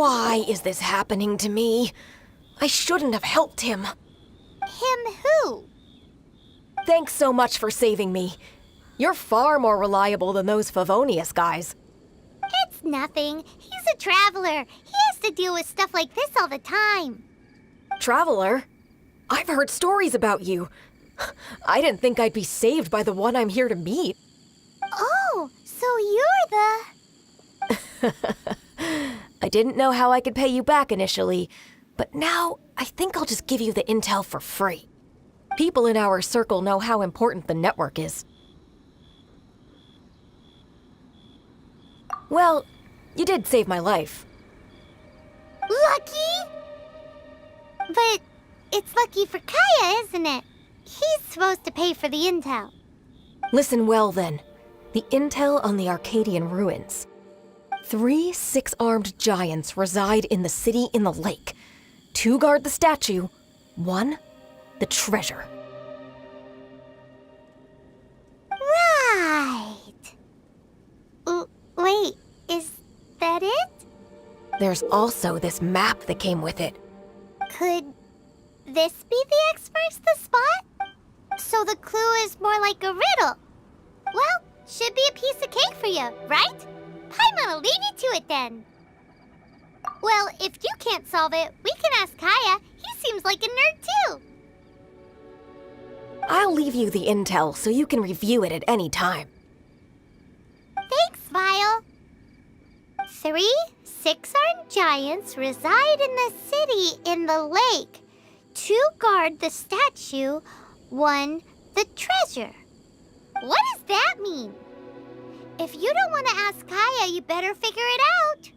Why is this happening to me? I shouldn't have helped him. Him who? Thanks so much for saving me. You're far more reliable than those Favonius guys. It's nothing. He's a traveler. He has to deal with stuff like this all the time. Traveler? I've heard stories about you. I didn't think I'd be saved by the one I'm here to meet. Oh, so you're the... I didn't know how I could pay you back initially, but now I think I'll just give you the intel for free. People in our circle know how important the network is. Well, you did save my life. Lucky? But it's lucky for Kaya, isn't it? He's supposed to pay for the intel. Listen well then. The intel on the Arcadian ruins. 3 six-armed giants reside in the city in the lake. 2 guard the statue, 1 the treasure. Right. Wait, is that it? There's also this map that came with it. Could this be the experts the spot? So the clue is more like a riddle. Well, should be a piece of cake for you, right? Paimon'll leave you to it then. Well, if you can't solve it, we can ask Kaya. He seems like a nerd too. I'll leave you the intel so you can review it at any time. Thanks, Vile. 3 six-armed giants reside in the city in the lake. 2 guard the statue, 1 the treasure. What does that mean? If you don't want to ask Kaya, you better figure it out.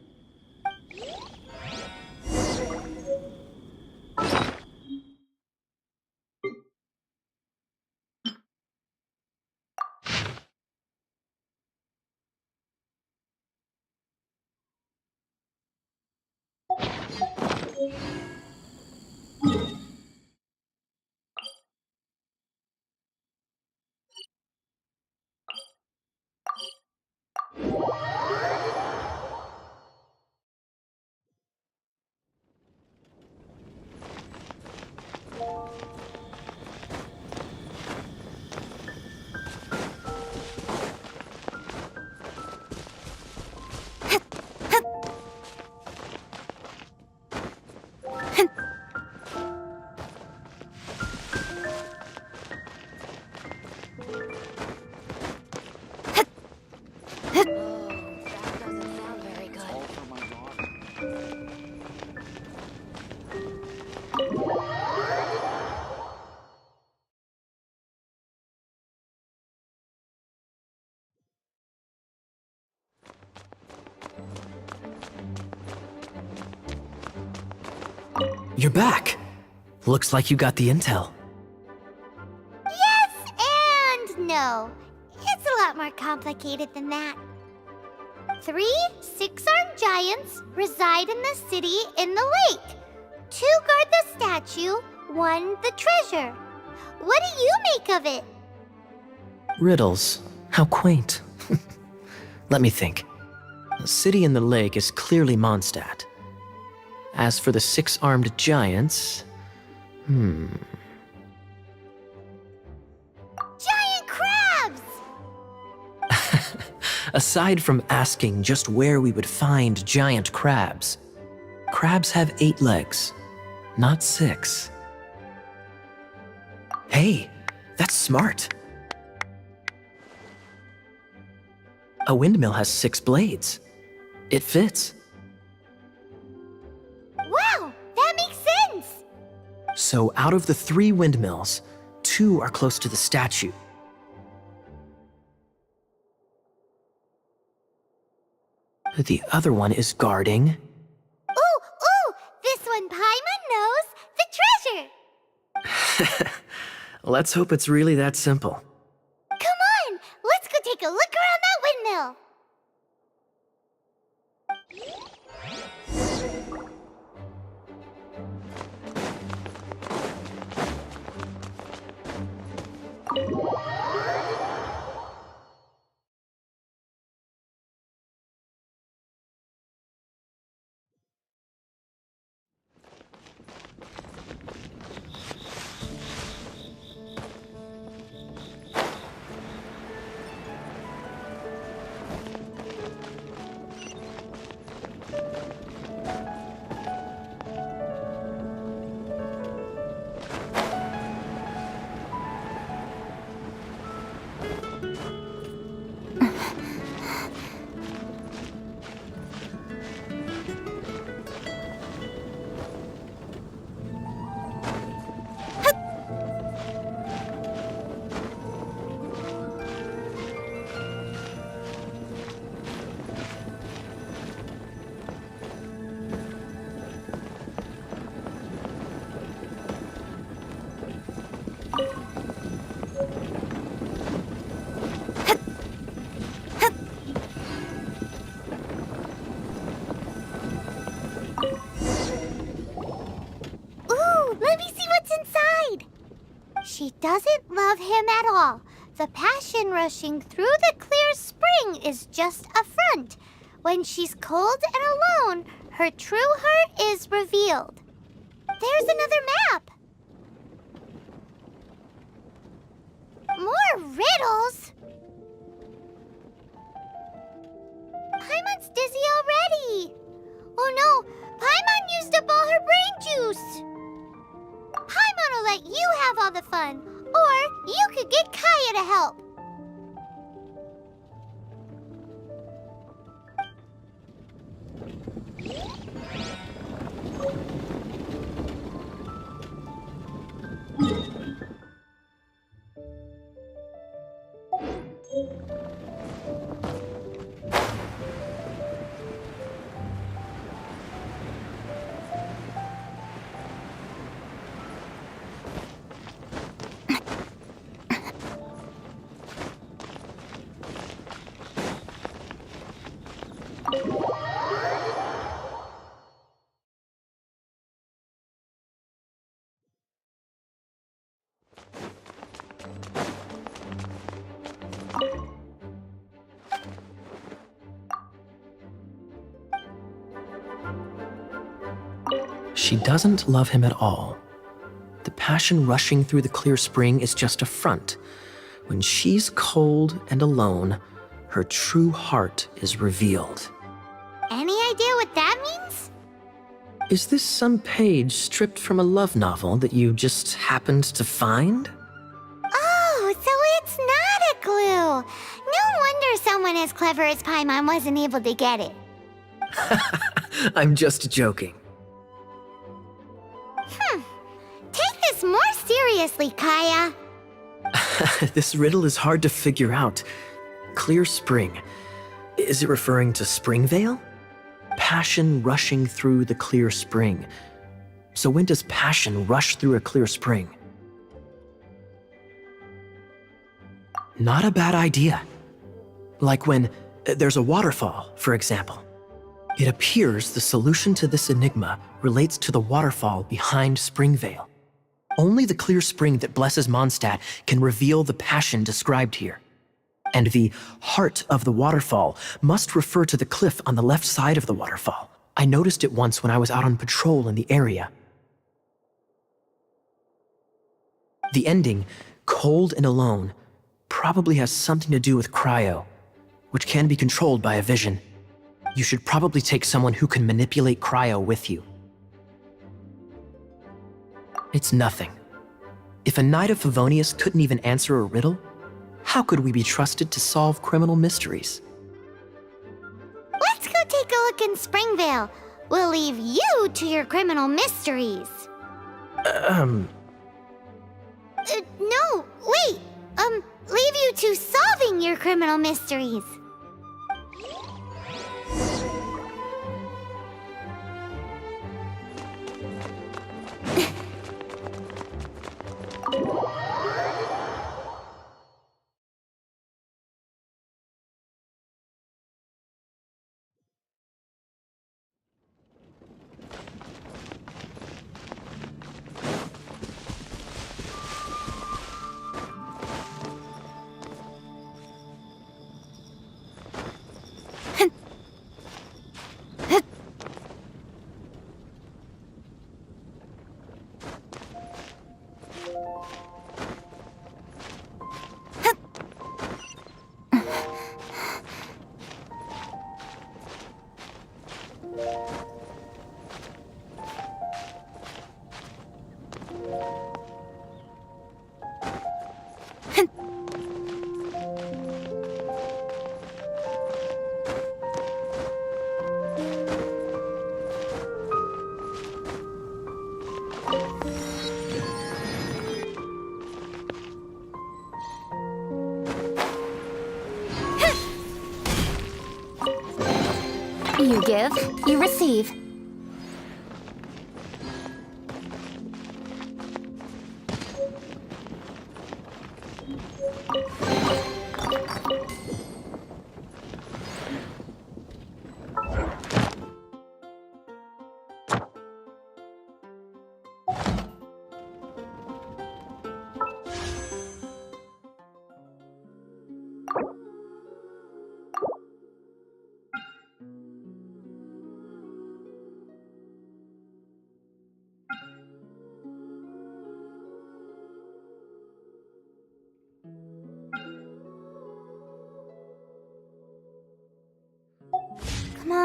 You're back. Looks like you got the intel. Yes and no. It's a lot more complicated than that. 3 six-armed giants reside in the city in the lake. 2 guard the statue, 1 the treasure. What do you make of it? Riddles. How quaint. Let me think. The city in the lake is clearly Mondstadt. As for the 6-armed giants... Giant crabs! Aside from asking just where we would find giant crabs, crabs have 8 legs, not 6. Hey, that's smart. A windmill has 6 blades. It fits. Wow, that makes sense! So out of the 3 windmills, 2 are close to the statue. The other one is guarding... Ooh, this one Paimon knows! The treasure! Let's hope it's really that simple. Come on, let's go take a look around that windmill! doesn't love him at all. The passion rushing through the clear spring is just a front. When she's cold and alone, her true heart is revealed. There's another map. More riddles? Paimon's dizzy already. Oh no, Paimon used up all her brain juice. Paimon will let you have all the fun, or you could get Kaya to help. She doesn't love him at all. The passion rushing through the clear spring is just a front. When she's cold and alone, her true heart is revealed. Any idea what that means? Is this some page stripped from a love novel that you just happened to find? Oh, so it's not a clue. No wonder someone as clever as Paimon wasn't able to get it. I'm just joking. Take this more seriously, Kaya. This riddle is hard to figure out. Clear spring. Is it referring to Springvale? Passion rushing through the clear spring. So when does passion rush through a clear spring? Not a bad idea. Like when there's a waterfall, for example. It appears the solution to this enigma relates to the waterfall behind Springvale. Only the clear spring that blesses Mondstadt can reveal the passion described here. And the heart of the waterfall must refer to the cliff on the left side of the waterfall. I noticed it once when I was out on patrol in the area. The ending, cold and alone, probably has something to do with cryo, which can be controlled by a vision. You should probably take someone who can manipulate cryo with you. It's nothing. If a Knight of Favonius couldn't even answer a riddle, how could we be trusted to solve criminal mysteries? Let's go take a look in Springvale. We'll leave you to your criminal mysteries. No, wait. Leave you to solving your criminal mysteries. You give, you receive.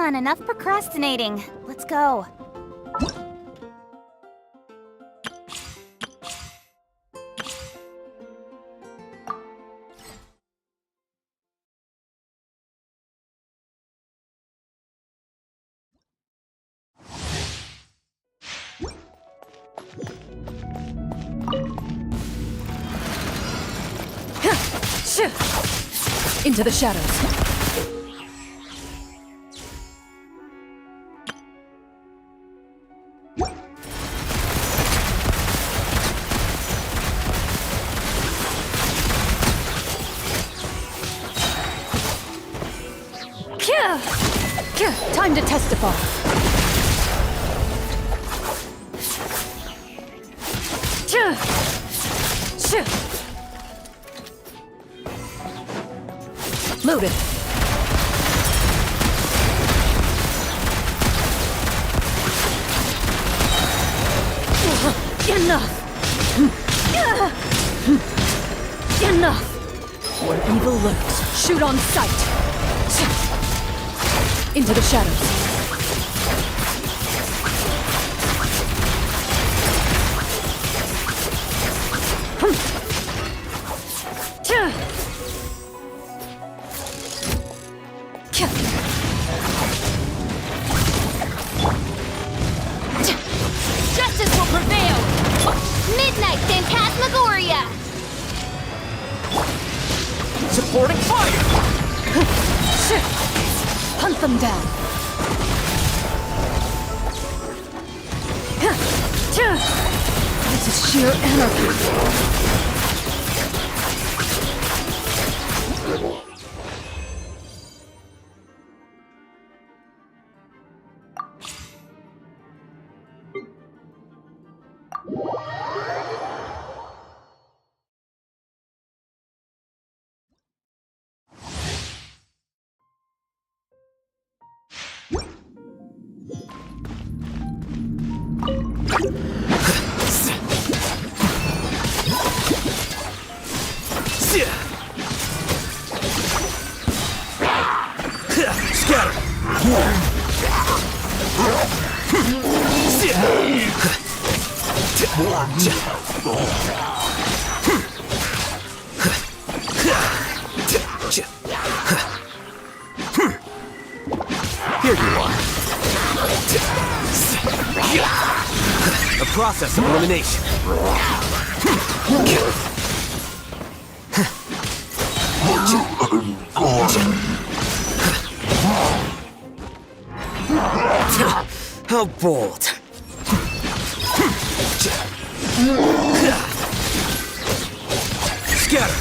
on, enough procrastinating. Let's go. Into the shadows. Time to testify. Loaded. Enough! Enough! Where evil lurks, shoot on sight! Into the shadows. Justice will prevail! Midnight Phantasmagoria! Supporting fire! Hunt them down. This is sheer anarchy. Scatter! Here you are. A process of elimination. How bold. Scatter.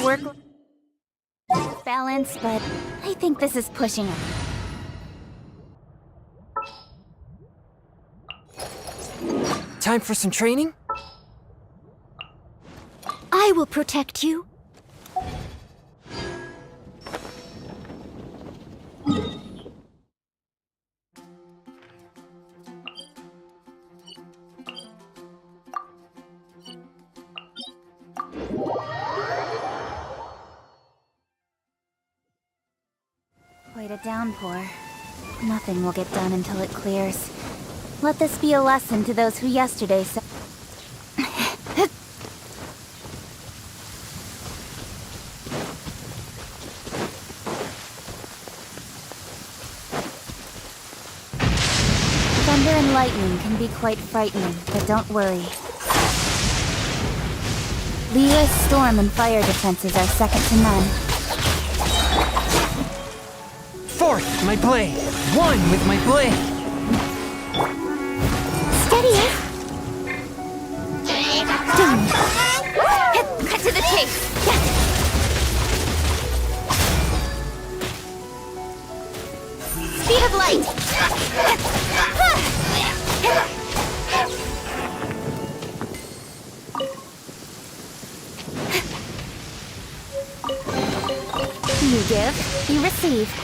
work balance, but I think this is pushing it. Time for some training? I will protect you. Quite a downpour. Nothing will get done until it clears. Let this be a lesson to those who yesterday said... Thunder and lightning can be quite frightening, but don't worry. Lyra's storm and fire defenses are second to none. Fourth, my blade. One with my blade. Steady it. Done. Cut to the chase. Speed of light. You give, you receive.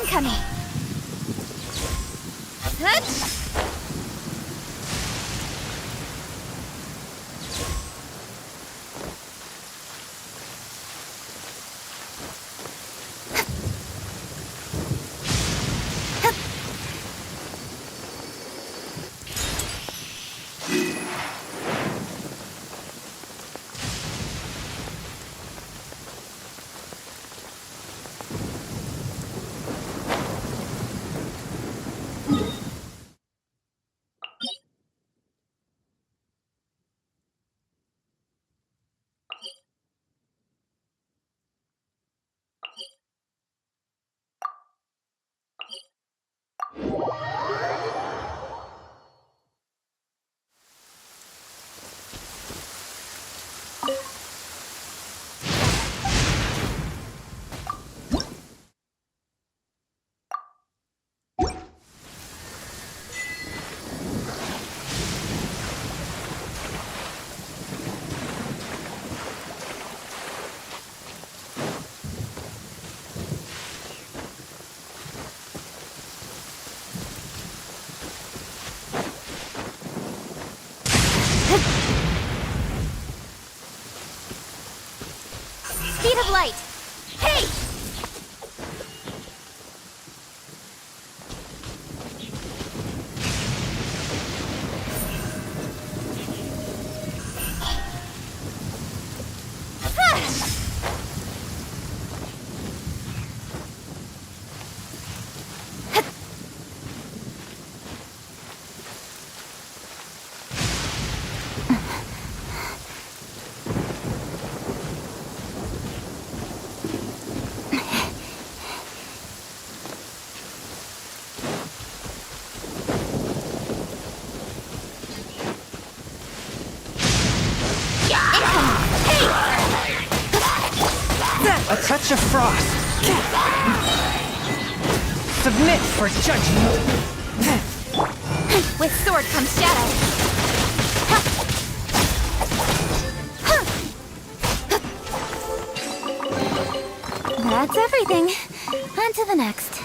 Incoming! Speed of light! Hey! A touch of frost. Submit for judgment. With sword comes shadow. That's everything. On to the next.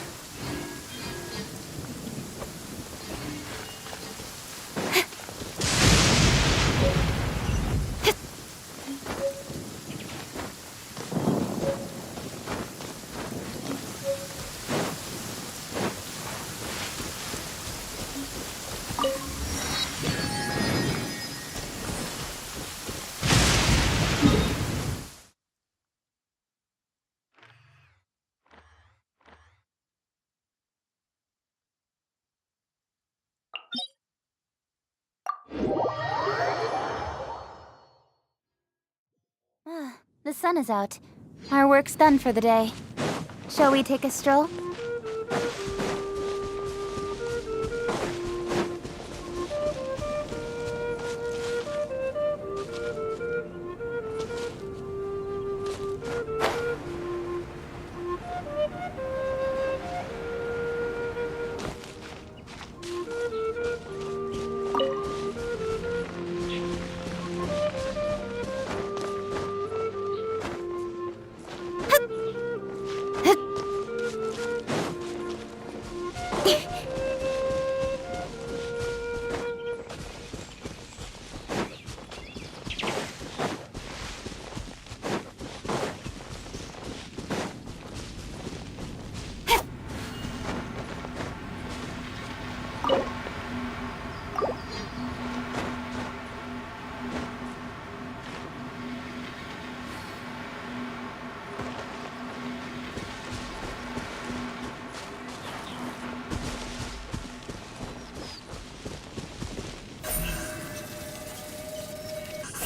The sun is out. Our work's done for the day. Shall we take a stroll?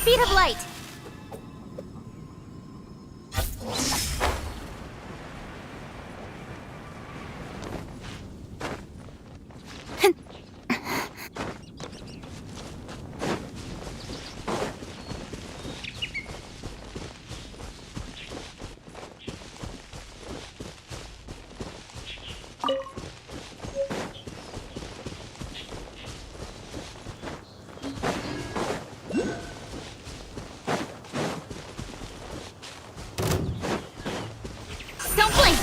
Speed of light! Don't blink!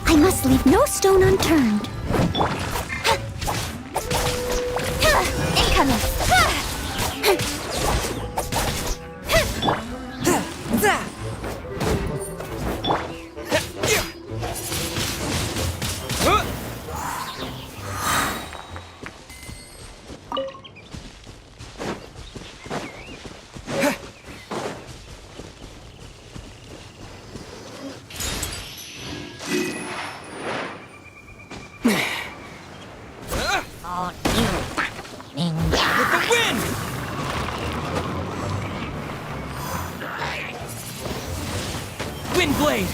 I must leave no stone unturned. Incoming! With the wind! Wind blade!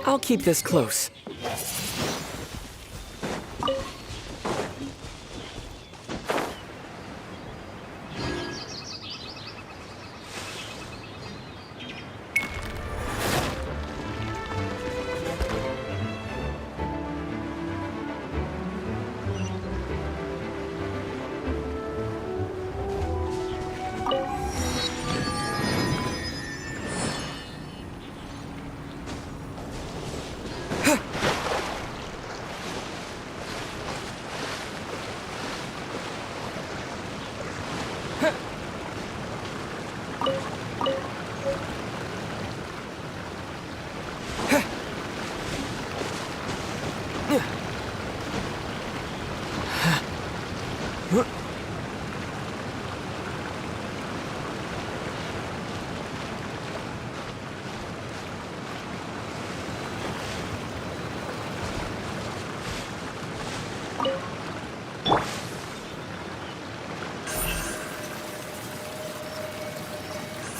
I'll keep this close.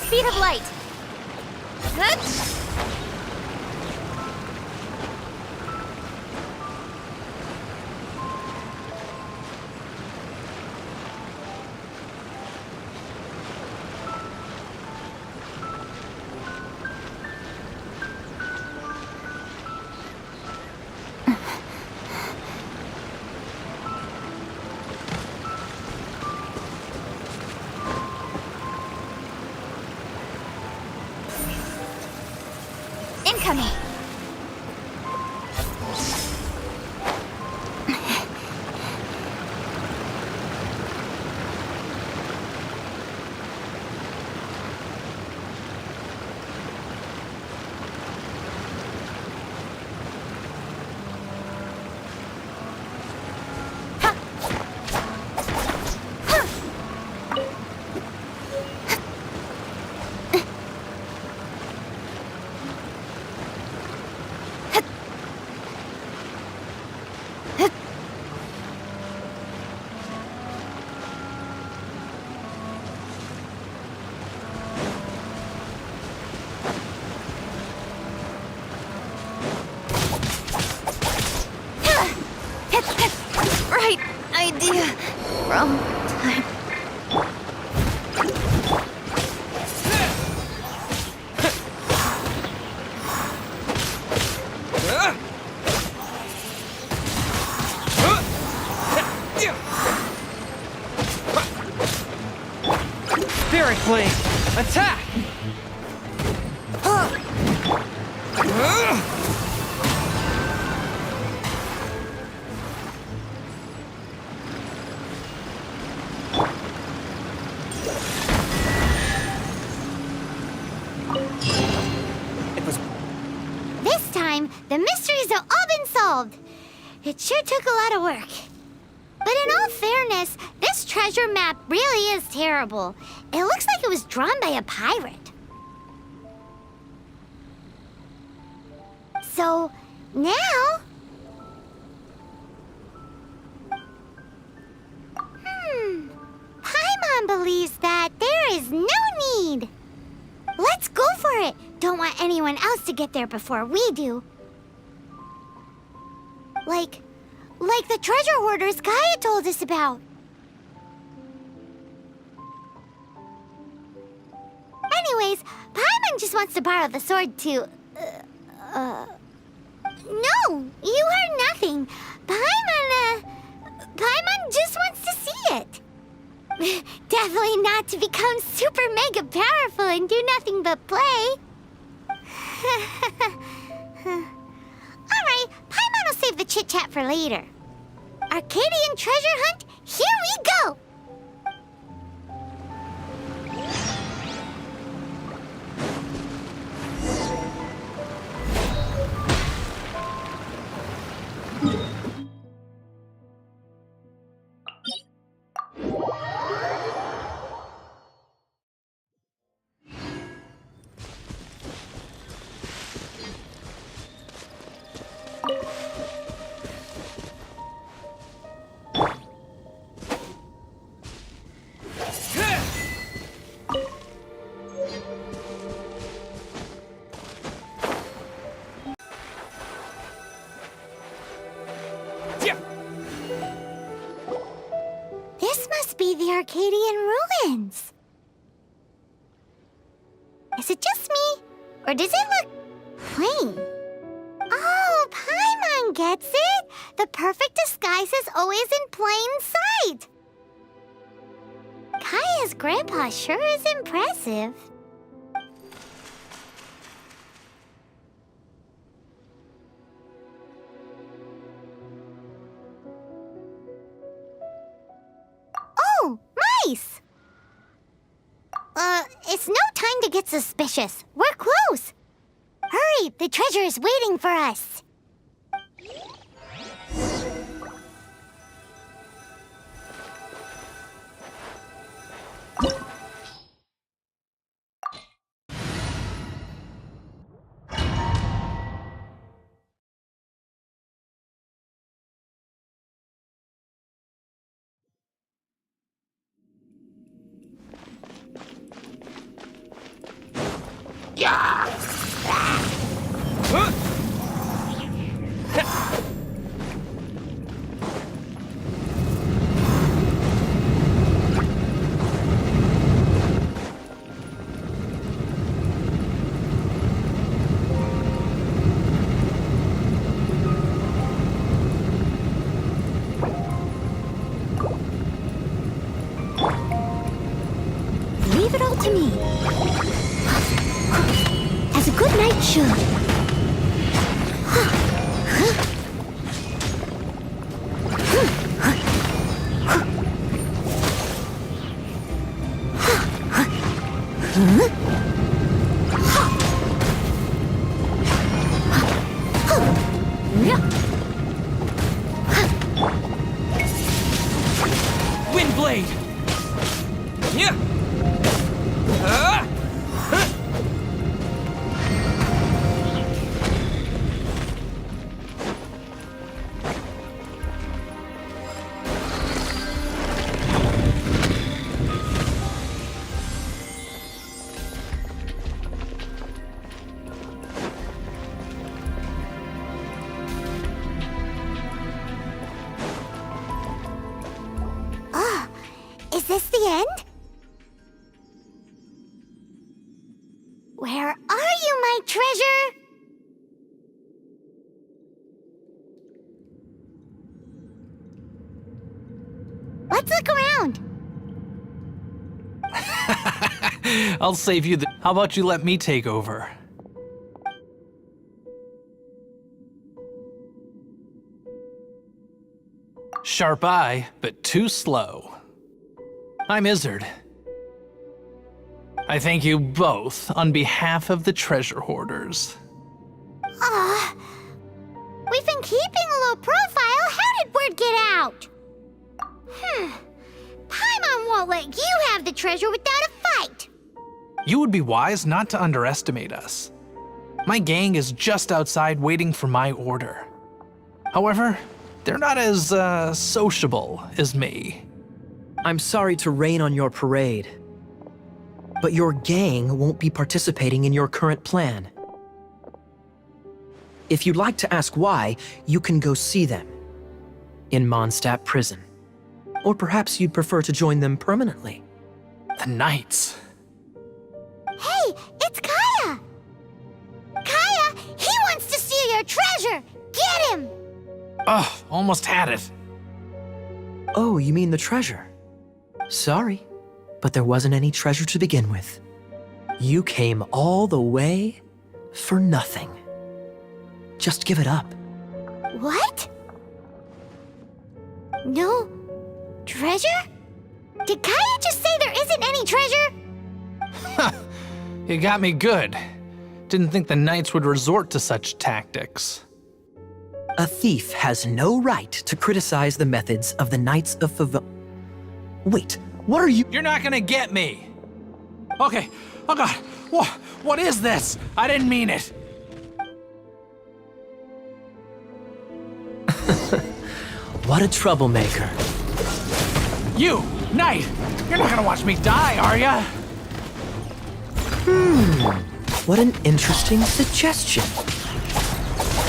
Speed of light! right idea. Wrong time. Spirit Blade! Attack! This time, the mysteries have all been solved. It sure took a lot of work. But in all fairness, this treasure map really is terrible. It looks like it was drawn by a pirate. So, now... Paimon believes that there is no need. Let's go for it. Don't want anyone else to get there before we do. Like the treasure hoarders Gaia told us about. Anyways, Paimon just wants to borrow the sword to... No, you heard nothing. Paimon just wants to see it. Definitely not to become super mega powerful and do nothing but play. Alright, Paimon will save the chit-chat for later. Arcadian treasure hunt, here we go! This must be the Arcadian ruins. Is it just me? Or does it look plain? Oh, Paimon gets it! The perfect disguise is always in plain sight! Kaya's grandpa sure is impressive. Oh, mice! It's no time to get suspicious. We're close. Hurry, the treasure is waiting for us. Leave it all to me. As a good knight should. Windblade! Yeah! this the end? Where are you, my treasure? Let's look around. I'll save you the. How about you let me take over? Sharp eye, but too slow. I'm Izzard. I thank you both on behalf of the treasure hoarders. We've been keeping a low profile. How did word get out? Paimon won't let you have the treasure without a fight. You would be wise not to underestimate us. My gang is just outside waiting for my order. However, they're not as, sociable as me. I'm sorry to rain on your parade, but your gang won't be participating in your current plan. If you'd like to ask why, you can go see them in Mondstadt Prison. Or perhaps you'd prefer to join them permanently. The Knights. Hey, it's Kaya! Kaya, he wants to steal your treasure! Get him! Ugh, almost had it. Oh, you mean the treasure? Sorry, but there wasn't any treasure to begin with. You came all the way for nothing. Just give it up. What? No treasure? Did Kaya just say there isn't any treasure? You got me good. Didn't think the Knights would resort to such tactics. A thief has no right to criticize the methods of the Knights of Wait, what are you? You're not gonna get me! Okay, oh god, what is this? I didn't mean it! What a troublemaker. You, Knight! You're not gonna watch me die, are ya? What an interesting suggestion.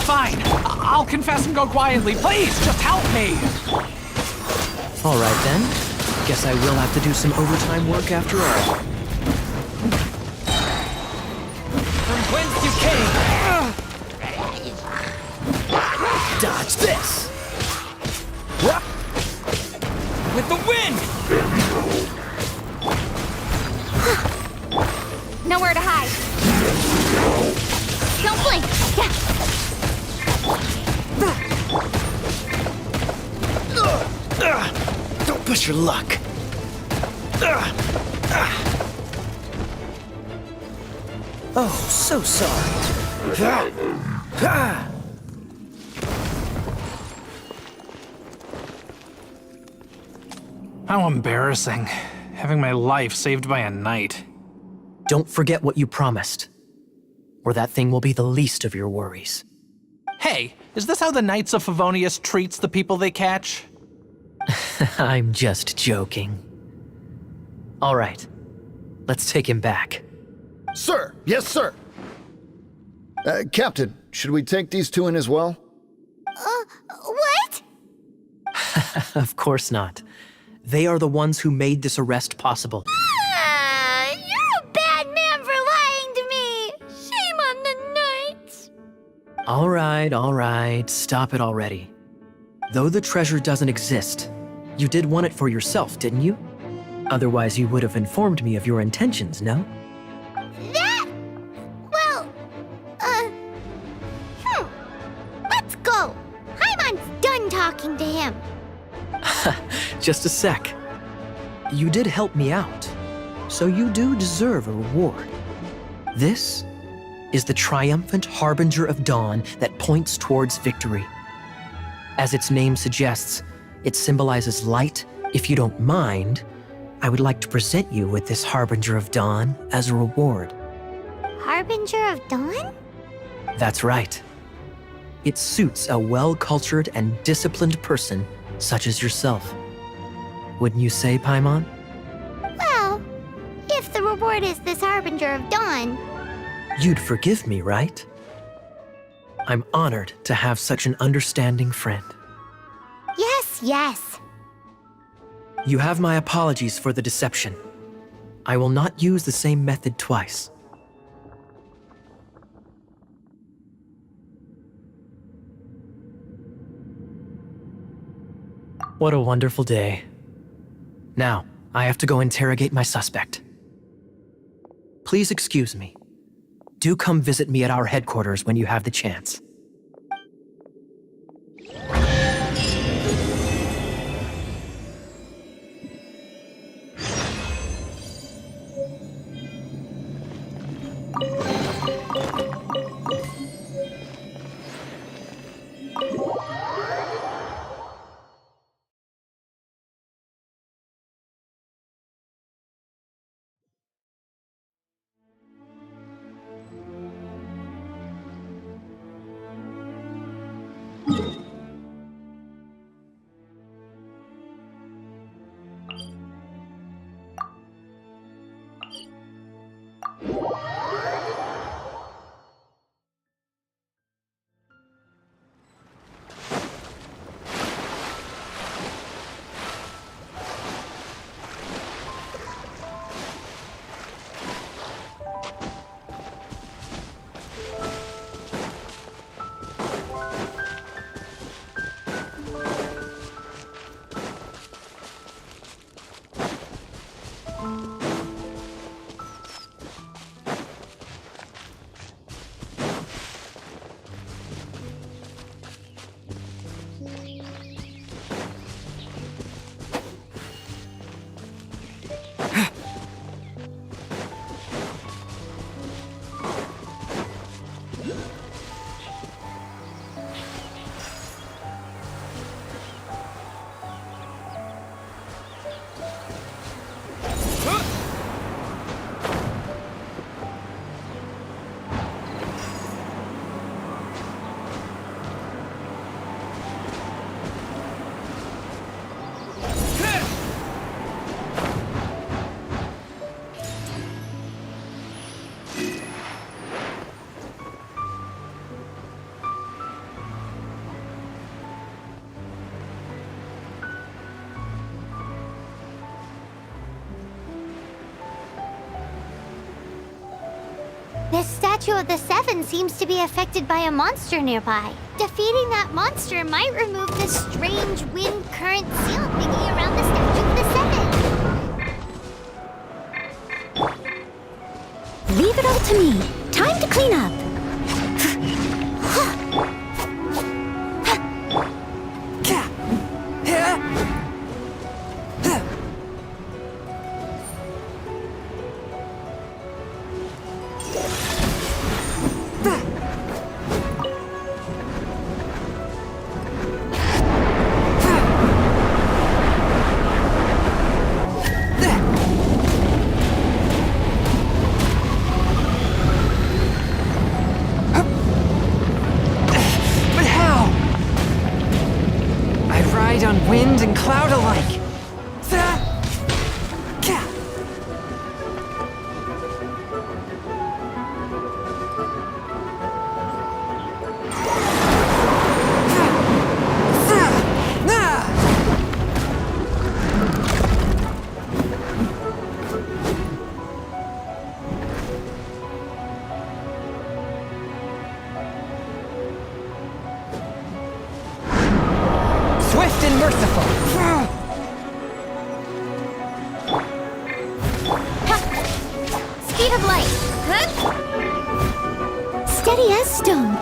Fine, I'll confess and go quietly. Please, just help me! All right then. Guess I will have to do some overtime work after all. From whence you came! Dodge this! With the wind! Nowhere to hide. Don't blink. Don't push your luck. Oh, so sorry. How embarrassing, having my life saved by a knight. Don't forget what you promised, or that thing will be the least of your worries. Hey, is this how the Knights of Favonius treats the people they catch? I'm just joking. All right, let's take him back. Sir, yes, sir. Captain, should we take these two in as well? What? Of course not. They are the ones who made this arrest possible. You're a bad man for lying to me. Shame on the Knights. All right, stop it already. Though the treasure doesn't exist, you did want it for yourself, didn't you? Otherwise, you would have informed me of your intentions, no? Let's go. Paimon's done talking to him. Just a sec. You did help me out, so you do deserve a reward. This is the triumphant harbinger of dawn that points towards victory. As its name suggests, it symbolizes light. If you don't mind, I would like to present you with this harbinger of dawn as a reward. Harbinger of Dawn? That's right. It suits a well-cultured and disciplined person such as yourself. Wouldn't you say, Paimon? Well, if the reward is this Harbinger of Dawn. You'd forgive me, right? I'm honored to have such an understanding friend. Yes. You have my apologies for the deception. I will not use the same method twice. What a wonderful day. Now, I have to go interrogate my suspect. Please excuse me. Do come visit me at our headquarters when you have the chance. This statue of the Seven seems to be affected by a monster nearby. Defeating that monster might remove this strange wind current seal thingy around the statue of the Seven. Leave it all to me. Time to clean up. On wind and cloud alike. Swift and merciful. Speed of light. Huh? Steady as stone.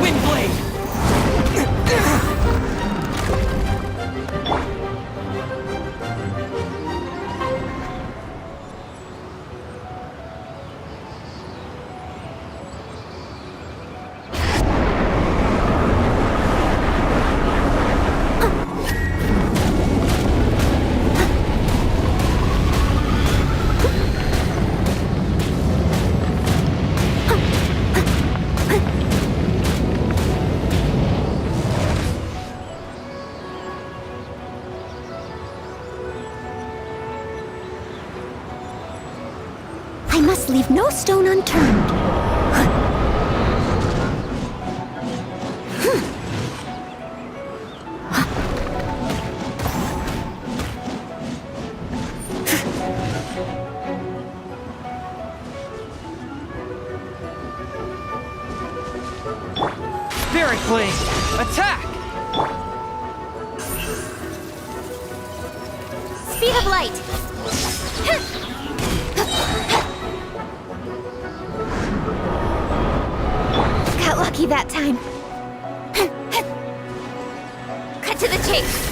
Wind Blade! I must leave no stone unturned. Spirit Blade! Attack! Speed of light! Got lucky that time. Cut to the chase!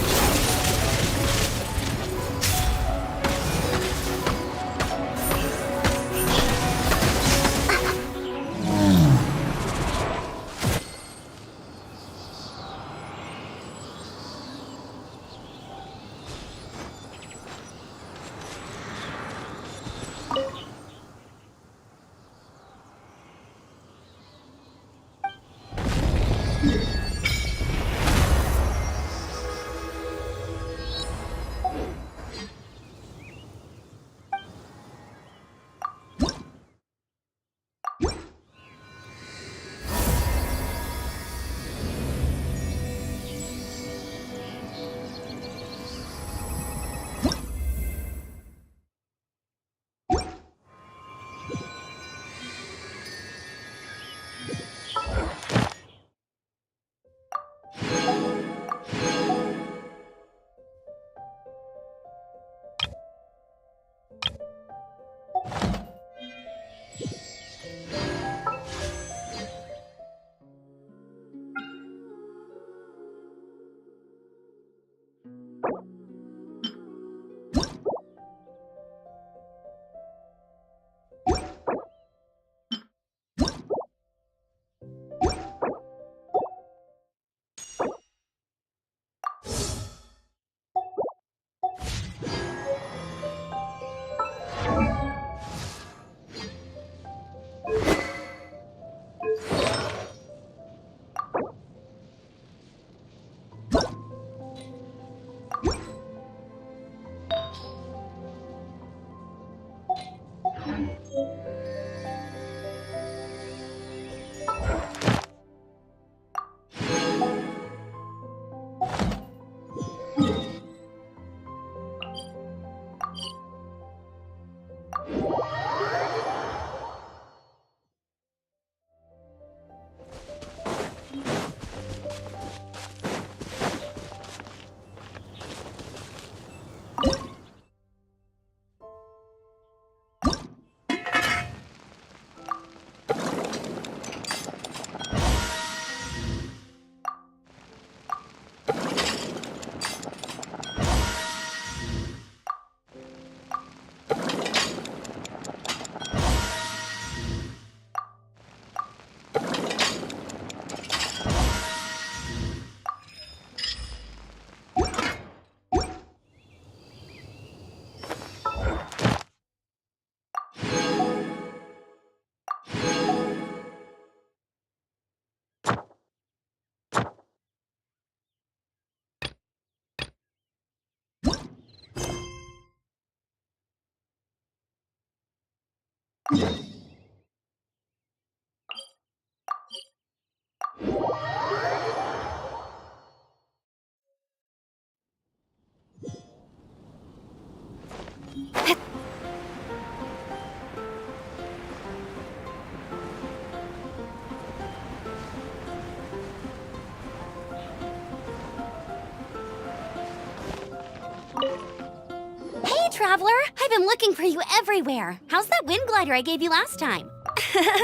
Traveler, I've been looking for you everywhere. How's that wind glider I gave you last time?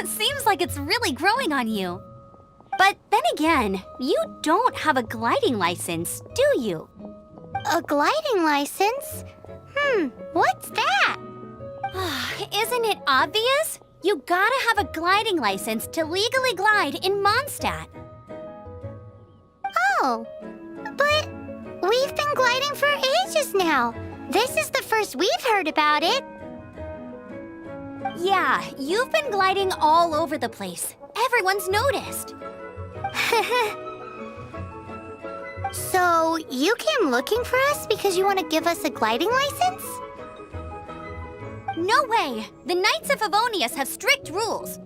Seems like it's really growing on you. But then again, you don't have a gliding license, do you? A gliding license? What's that? Isn't it obvious? You gotta have a gliding license to legally glide in Mondstadt. Oh, but we've been gliding for ages now. This is the first we've heard about it. Yeah, you've been gliding all over the place. Everyone's noticed. So, you came looking for us because you want to give us a gliding license? No way! The Knights of Favonius have strict rules.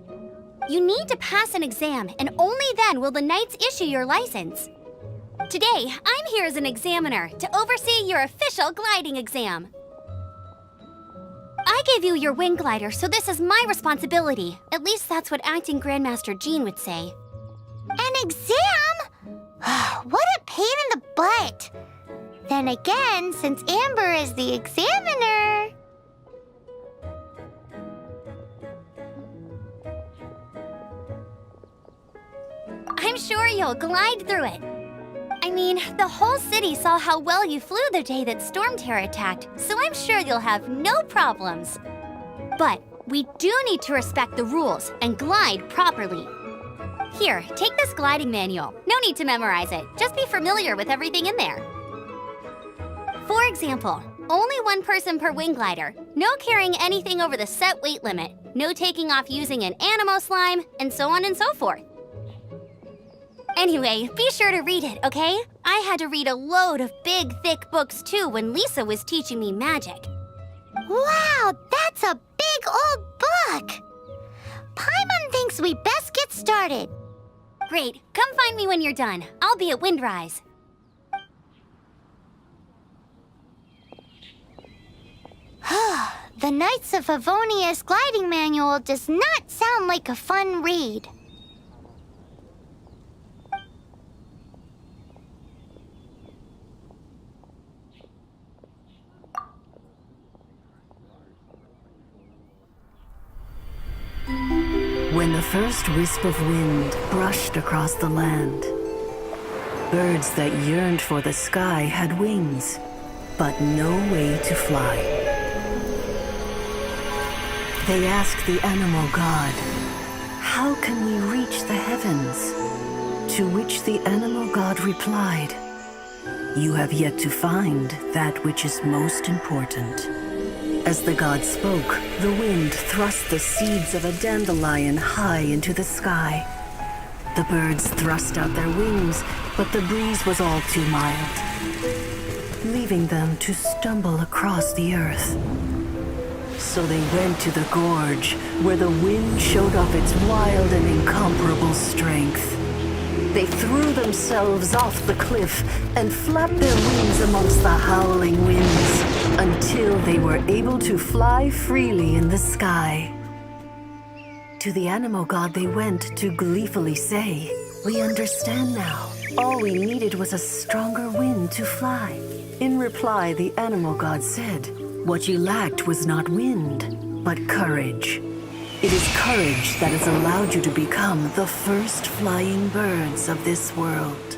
You need to pass an exam, and only then will the Knights issue your license. Today, I'm here as an examiner to oversee your official gliding exam. I gave you your wing glider, so this is my responsibility. At least that's what Acting Grandmaster Jean would say. An exam? What a pain in the butt. Then again, since Amber is the examiner... I'm sure you'll glide through it. I mean, the whole city saw how well you flew the day that Storm Terror attacked, so I'm sure you'll have no problems. But we do need to respect the rules and glide properly. Here, take this gliding manual. No need to memorize it. Just be familiar with everything in there. For example, only one person per wing glider, no carrying anything over the set weight limit, no taking off using an animo slime, and so on and so forth. Anyway, be sure to read it, okay? I had to read a load of big, thick books too when Lisa was teaching me magic. Wow, that's a big old book! Paimon thinks we best get started. Great, come find me when you're done. I'll be at Windrise. The Knights of Favonius gliding manual does not sound like a fun read. When the first wisp of wind brushed across the land, birds that yearned for the sky had wings, but no way to fly. They asked the animal god, "How can we reach the heavens?" To which the animal god replied, "You have yet to find that which is most important." As the god spoke, the wind thrust the seeds of a dandelion high into the sky. The birds thrust out their wings, but the breeze was all too mild, leaving them to stumble across the earth. So they went to the gorge, where the wind showed off its wild and incomparable strength. They threw themselves off the cliff and flapped their wings amongst the howling winds until they were able to fly freely in the sky. To the animal god they went to gleefully say, "We understand now. All we needed was a stronger wind to fly." In reply, the animal god said, "What you lacked was not wind, but courage. It is courage that has allowed you to become the first flying birds of this world."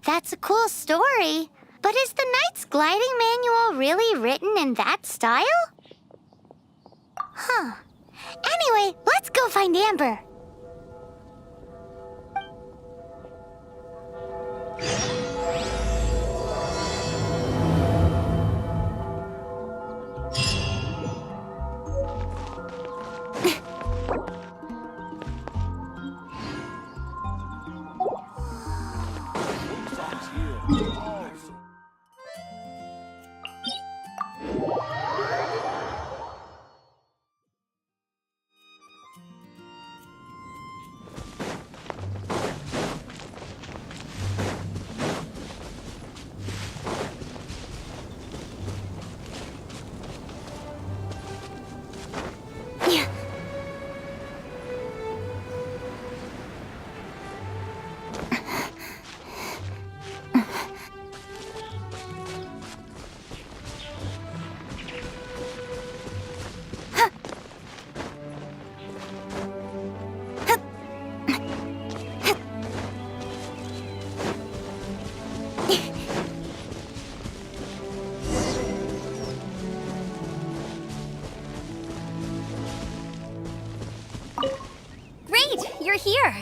That's a cool story. But is the Knight's gliding manual really written in that style? Anyway, let's go find Amber. you're here.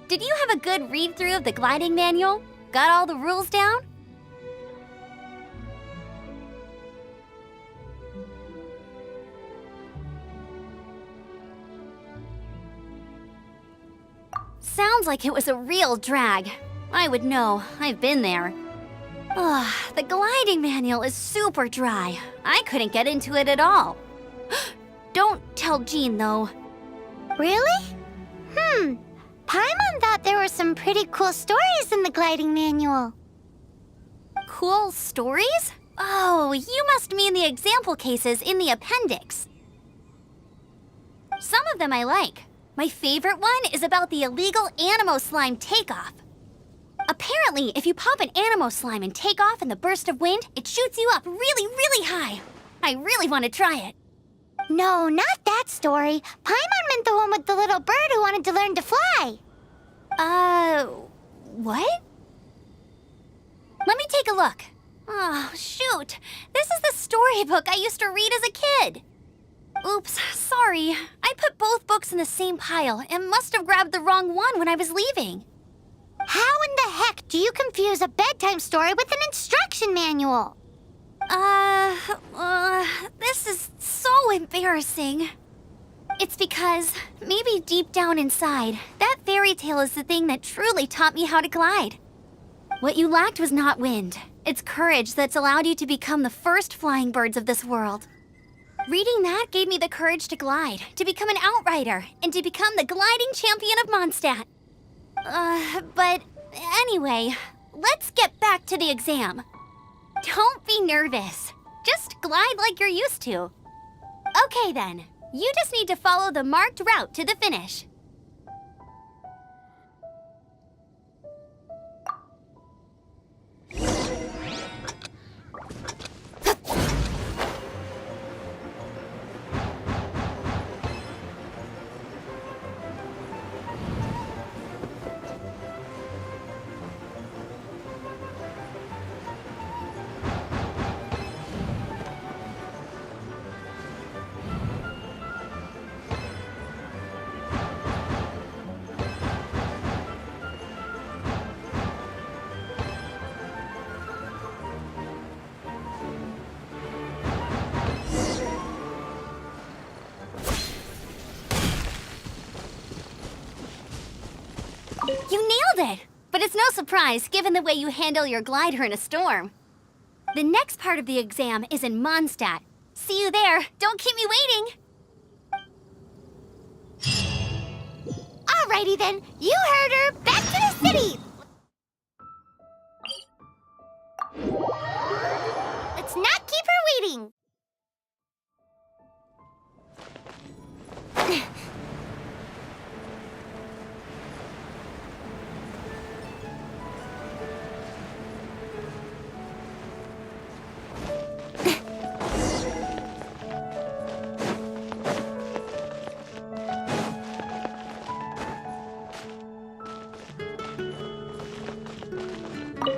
Did you have a good read-through of the gliding manual? Got all the rules down? Sounds like it was a real drag. I would know. I've been there. Ugh, the gliding manual is super dry. I couldn't get into it at all. Don't tell Jean, though. Really? Paimon thought there were some pretty cool stories in the gliding manual. Cool stories? Oh, you must mean the example cases in the appendix. Some of them I like. My favorite one is about the illegal Animo Slime takeoff. Apparently, if you pop an Animo Slime and take off in the burst of wind, it shoots you up really, really high. I really want to try it. No, not that story. Paimon meant the one with the little bird who wanted to learn to fly. What? Let me take a look. Oh, shoot. This is the storybook I used to read as a kid. Oops, sorry. I put both books in the same pile and must have grabbed the wrong one when I was leaving. How in the heck do you confuse a bedtime story with an instruction manual? This is so embarrassing. It's because, maybe deep down inside, that fairy tale is the thing that truly taught me how to glide. What you lacked was not wind. It's courage that's allowed you to become the first flying birds of this world. Reading that gave me the courage to glide, to become an outrider, and to become the gliding champion of Mondstadt. But anyway, let's get back to the exam. Don't be nervous. Just glide like you're used to. Okay then, you just need to follow the marked route to the finish. You nailed it! But it's no surprise, given the way you handle your glider in a storm. The next part of the exam is in Mondstadt. See you there. Don't keep me waiting. Alrighty then, you heard her. Back to the city! Let's not keep her waiting.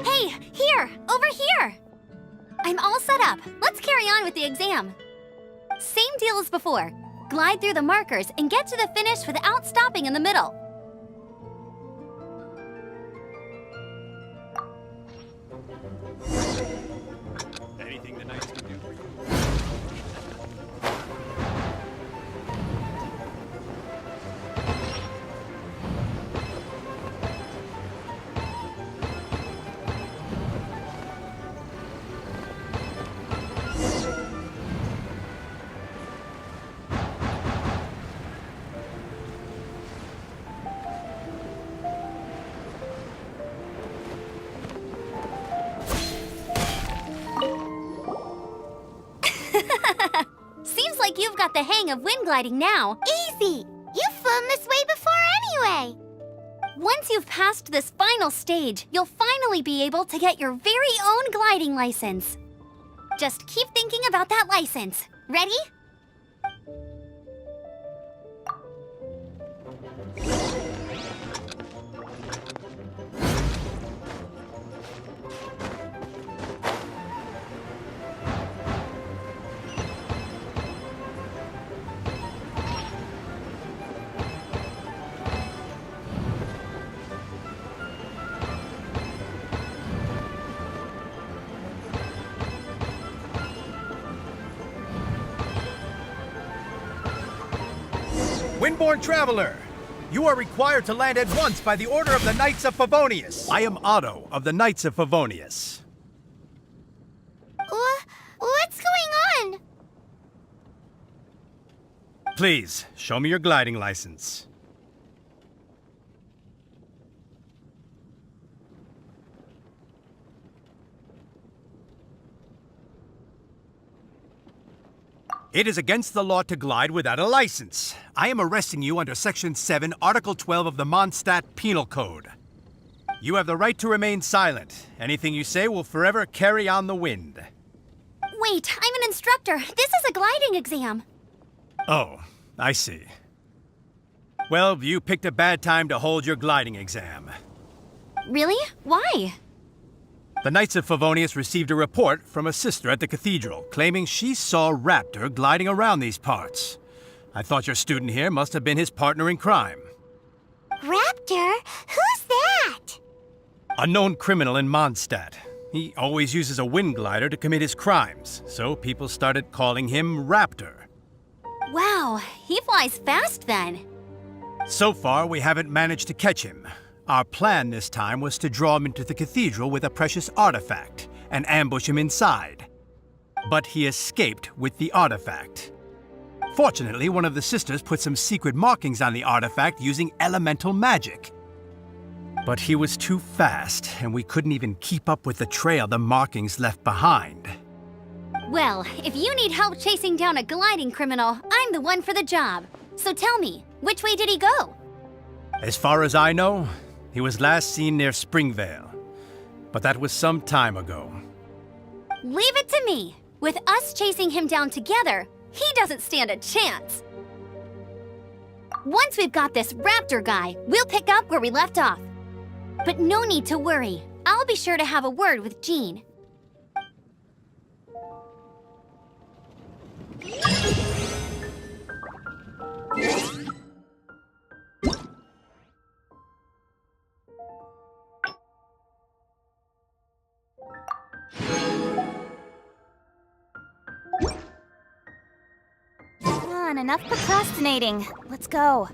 Hey, here! Over here! I'm all set up. Let's carry on with the exam. Same deal as before. Glide through the markers and get to the finish without stopping in the middle. Anything the knights can do for you. Seems like you've got the hang of wind gliding now. Easy! You've flown this way before anyway. Once you've passed this final stage, you'll finally be able to get your very own gliding license. Just keep thinking about that license. Ready? Windborne Traveler, you are required to land at once by the order of the Knights of Favonius. I am Otto of the Knights of Favonius. What's going on? Please, show me your gliding license. It is against the law to glide without a license. I am arresting you under Section 7, Article 12 of the Mondstadt Penal Code. You have the right to remain silent. Anything you say will forever carry on the wind. Wait, I'm an instructor. This is a gliding exam. Oh, I see. Well, you picked a bad time to hold your gliding exam. Really? Why? The Knights of Favonius received a report from a sister at the cathedral claiming she saw Raptor gliding around these parts. I thought your student here must have been his partner in crime. Raptor? Who's that? A known criminal in Mondstadt. He always uses a wind glider to commit his crimes, so people started calling him Raptor. Wow, he flies fast then. So far, we haven't managed to catch him. Our plan this time was to draw him into the cathedral with a precious artifact and ambush him inside. But he escaped with the artifact. Fortunately, one of the sisters put some secret markings on the artifact using elemental magic. But he was too fast, and we couldn't even keep up with the trail the markings left behind. Well, if you need help chasing down a gliding criminal, I'm the one for the job. So tell me, which way did he go? As far as I know, he was last seen near Springvale. But that was some time ago. Leave it to me. With us chasing him down together, he doesn't stand a chance. Once we've got this Raptor guy, we'll pick up where we left off. But no need to worry. I'll be sure to have a word with Jean. Come on, enough procrastinating. Let's go.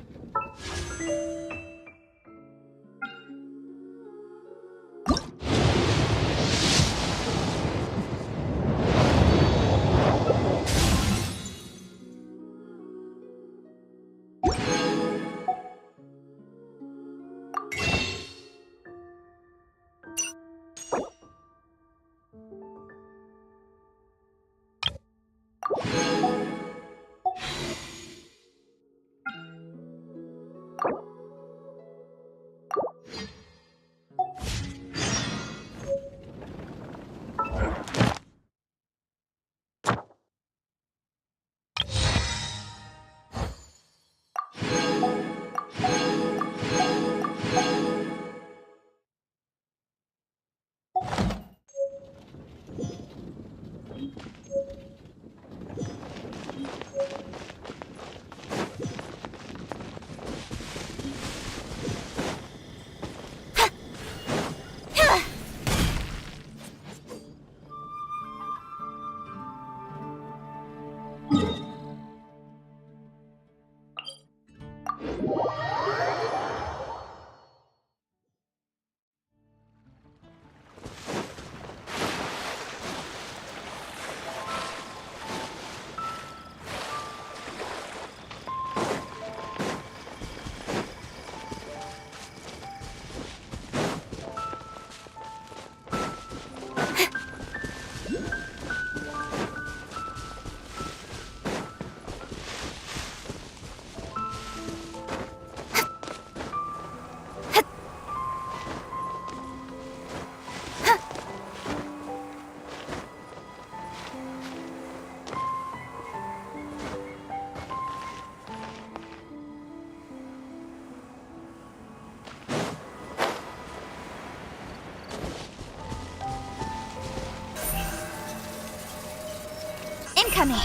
Incoming.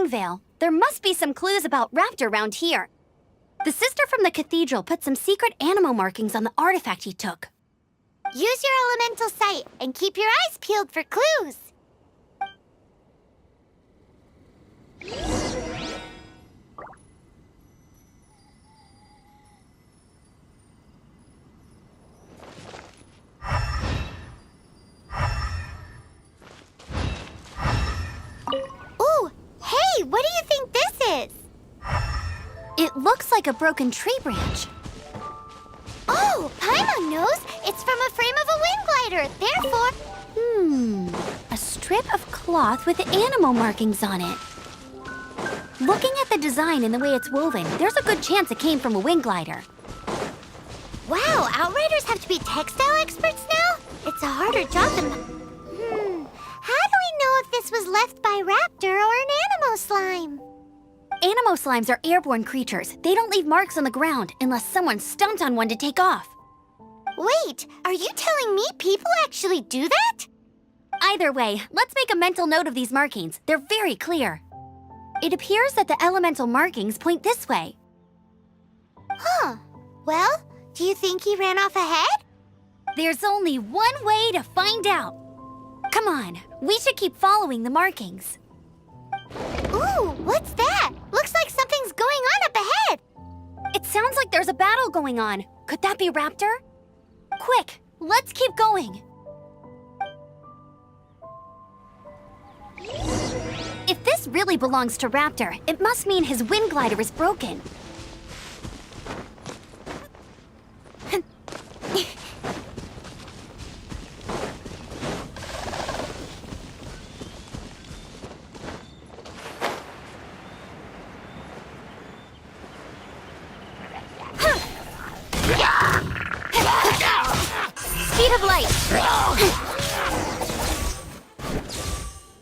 Vale. There must be some clues about Raptor around here. The sister from the cathedral put some secret animal markings on the artifact he took. Use your elemental sight and keep your eyes peeled for clues. Ooh, hey, what do you think this is? It looks like a broken tree branch. Oh, Paimon knows. It's from a frame of a wind glider. Therefore, A strip of cloth with animal markings on it. Looking at the design and the way it's woven, there's a good chance it came from a wind glider. wow, Outriders have to be textile experts now? It's a harder job than... How do we know if this was left by Raptor or an animal slime? Animo slimes are airborne creatures. They don't leave marks on the ground unless someone stomped on one to take off. Wait, are you telling me people actually do that? Either way, let's make a mental note of these markings. They're very clear. It appears that the elemental markings point this way. Huh. Well, do you think he ran off ahead? There's only one way to find out. Come on, we should keep following the markings. Ooh, what's that? Looks like something's going on up ahead. It sounds like there's a battle going on. Could that be Raptor? Quick, let's keep going. If this really belongs to Raptor, it must mean his wind glider is broken. Speed of light.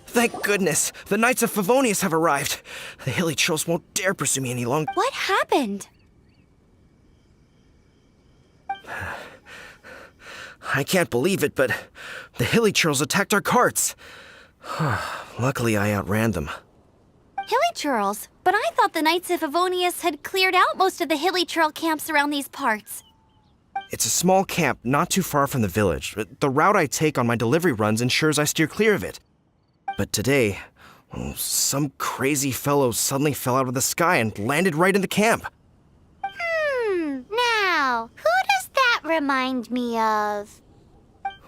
Thank goodness, the Knights of Favonius have arrived. The hilly trolls won't dare pursue me any longer. What happened? I can't believe it, but the hilly trolls attacked our carts. Luckily, I outran them. Hilly Churls? But I thought the Knights of Favonius had cleared out most of the Hilly Churl camps around these parts. It's a small camp not too far from the village. The route I take on my delivery runs ensures I steer clear of it. But today, some crazy fellow suddenly fell out of the sky and landed right in the camp. Now, who does that remind me of?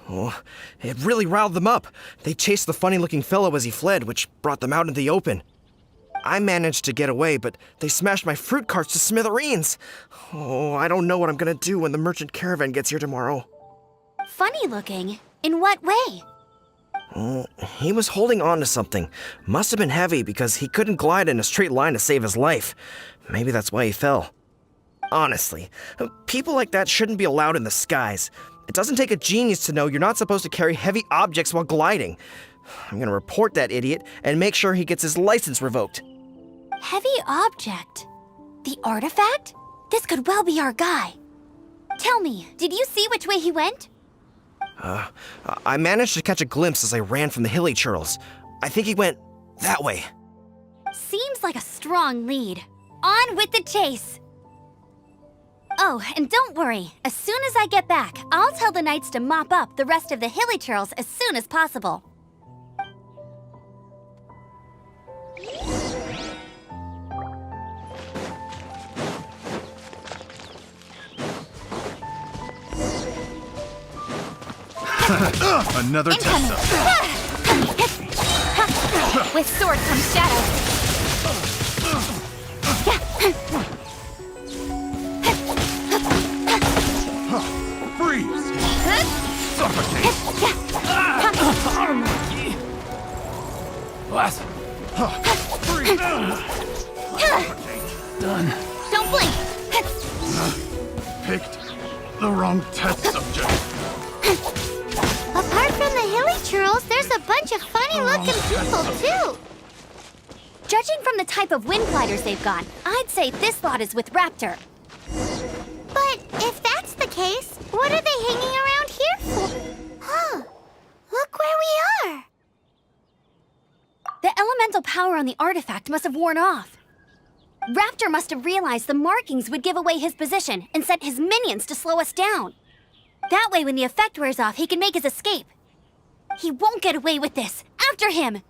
Oh, it really riled them up. They chased the funny-looking fellow as he fled, which brought them out into the open. I managed to get away, but they smashed my fruit carts to smithereens. Oh, I don't know what I'm gonna do when the merchant caravan gets here tomorrow. Funny looking? In what way? He was holding on to something. Must have been heavy because he couldn't glide in a straight line to save his life. Maybe that's why he fell. Honestly, people like that shouldn't be allowed in the skies. It doesn't take a genius to know you're not supposed to carry heavy objects while gliding. I'm gonna report that idiot and make sure he gets his license revoked. Heavy object? The artifact? This could well be our guy. Tell me, did you see which way he went? I managed to catch a glimpse as I ran from the hilly churls. I think he went that way. Seems like a strong lead. On with the chase! Oh, and don't worry. As soon as I get back, I'll tell the Knights to mop up the rest of the hilly churls as soon as possible. Another test up. With sword comes shadow. Freeze! Suffocate! What? Freeze! Done. Don't blink. Picked the wrong test subject. Apart from the hilly churls, there's a bunch of funny-looking people, too. Judging from the type of wind gliders they've got, I'd say this lot is with Raptor. But if that's the case, what are they hanging around here for? Huh. Look where we are. The elemental power on the artifact must have worn off. Raptor must have realized the markings would give away his position and sent his minions to slow us down. That way, when the effect wears off, he can make his escape. He won't get away with this. After him!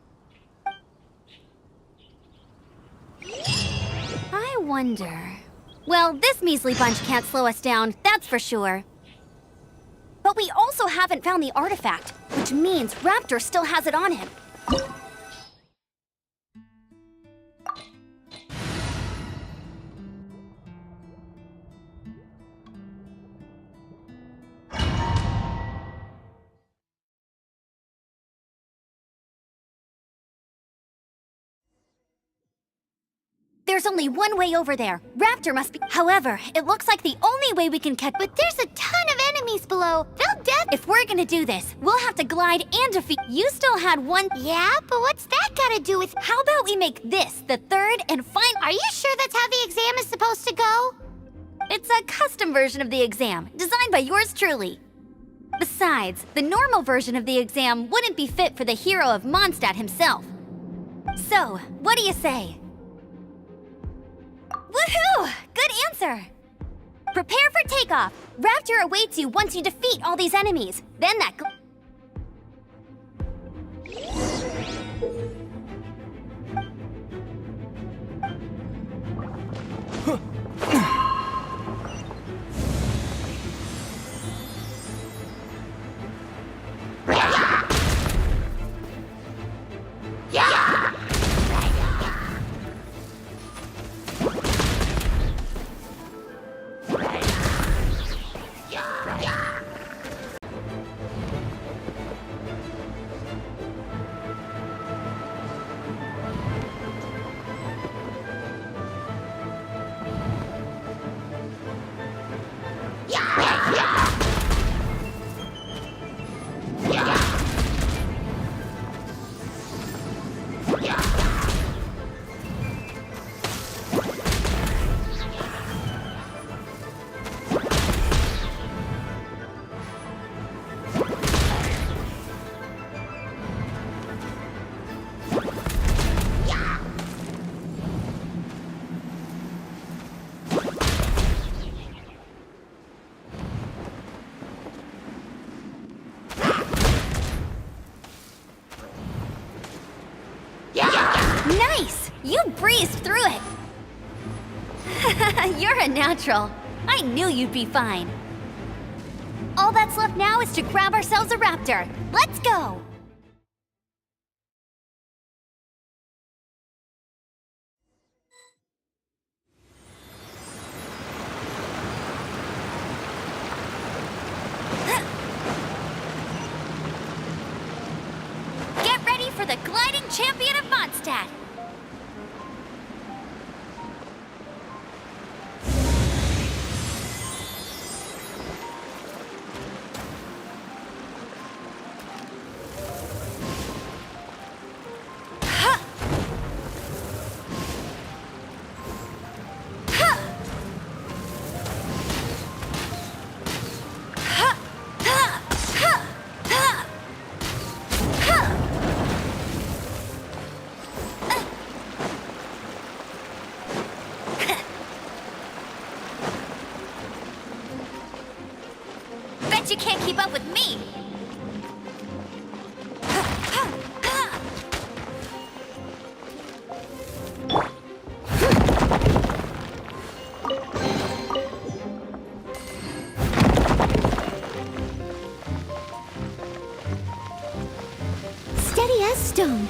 I wonder... Well, this measly bunch can't slow us down, that's for sure. But we also haven't found the artifact, which means Raptor still has it on him. There's only one way over there. Raptor must be... However, it looks like the only way we can catch... But there's a ton of enemies below. They'll If we're gonna do this, we'll have to glide and defeat... You still had one... Yeah, but what's that gotta do with... How about we make this the third and final... Are you sure that's how the exam is supposed to go? It's a custom version of the exam, designed by yours truly. Besides, the normal version of the exam wouldn't be fit for the hero of Mondstadt himself. So, what do you say? Woohoo! Good answer! Prepare for takeoff. Raptor awaits you once you defeat all these enemies. Then that... Nice! You breezed through it! You're a natural. I knew you'd be fine. All that's left now is to grab ourselves a raptor. Let's go! Get ready for the gliding champion of Mondstadt! You can't keep up with me! Steady as stone.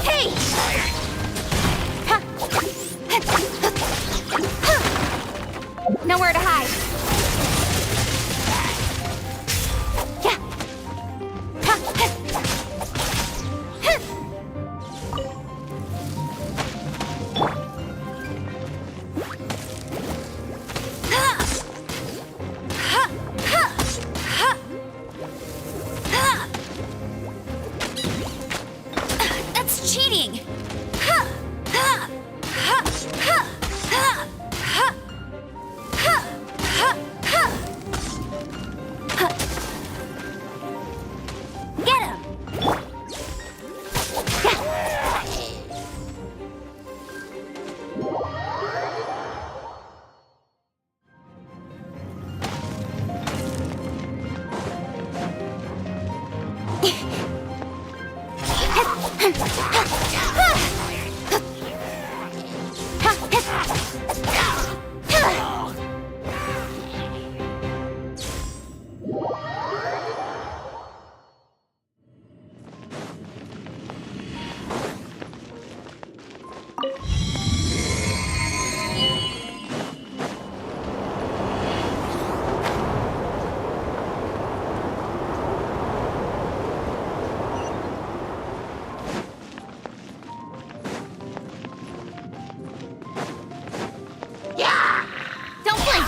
Hey! Nowhere to hide. That's cheating. Get him! Don't blink!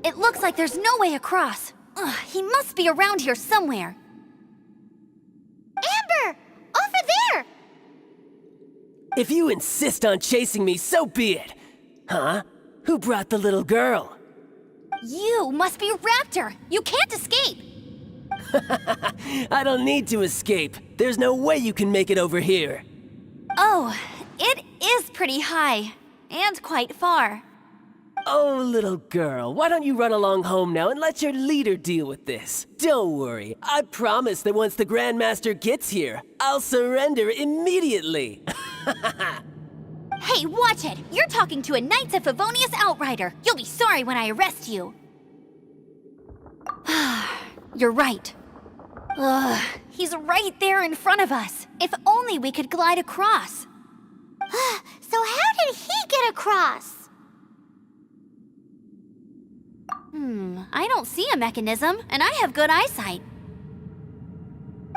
It looks like there's no way across. Ugh, he must be around here somewhere. Amber! Over there! If you insist on chasing me, so be it. Huh? Who brought the little girl? You must be Raptor! You can't escape! I don't need to escape. There's no way you can make it over here. Oh, it is pretty high. And quite far. Oh, little girl, why don't you run along home now and let your leader deal with this? Don't worry, I promise that once the Grandmaster gets here, I'll surrender immediately. Hey, watch it! You're talking to a Knights of Favonius outrider! You'll be sorry when I arrest you! You're right. Ugh, he's right there in front of us. If only we could glide across. So how did he get across? I don't see a mechanism, and I have good eyesight.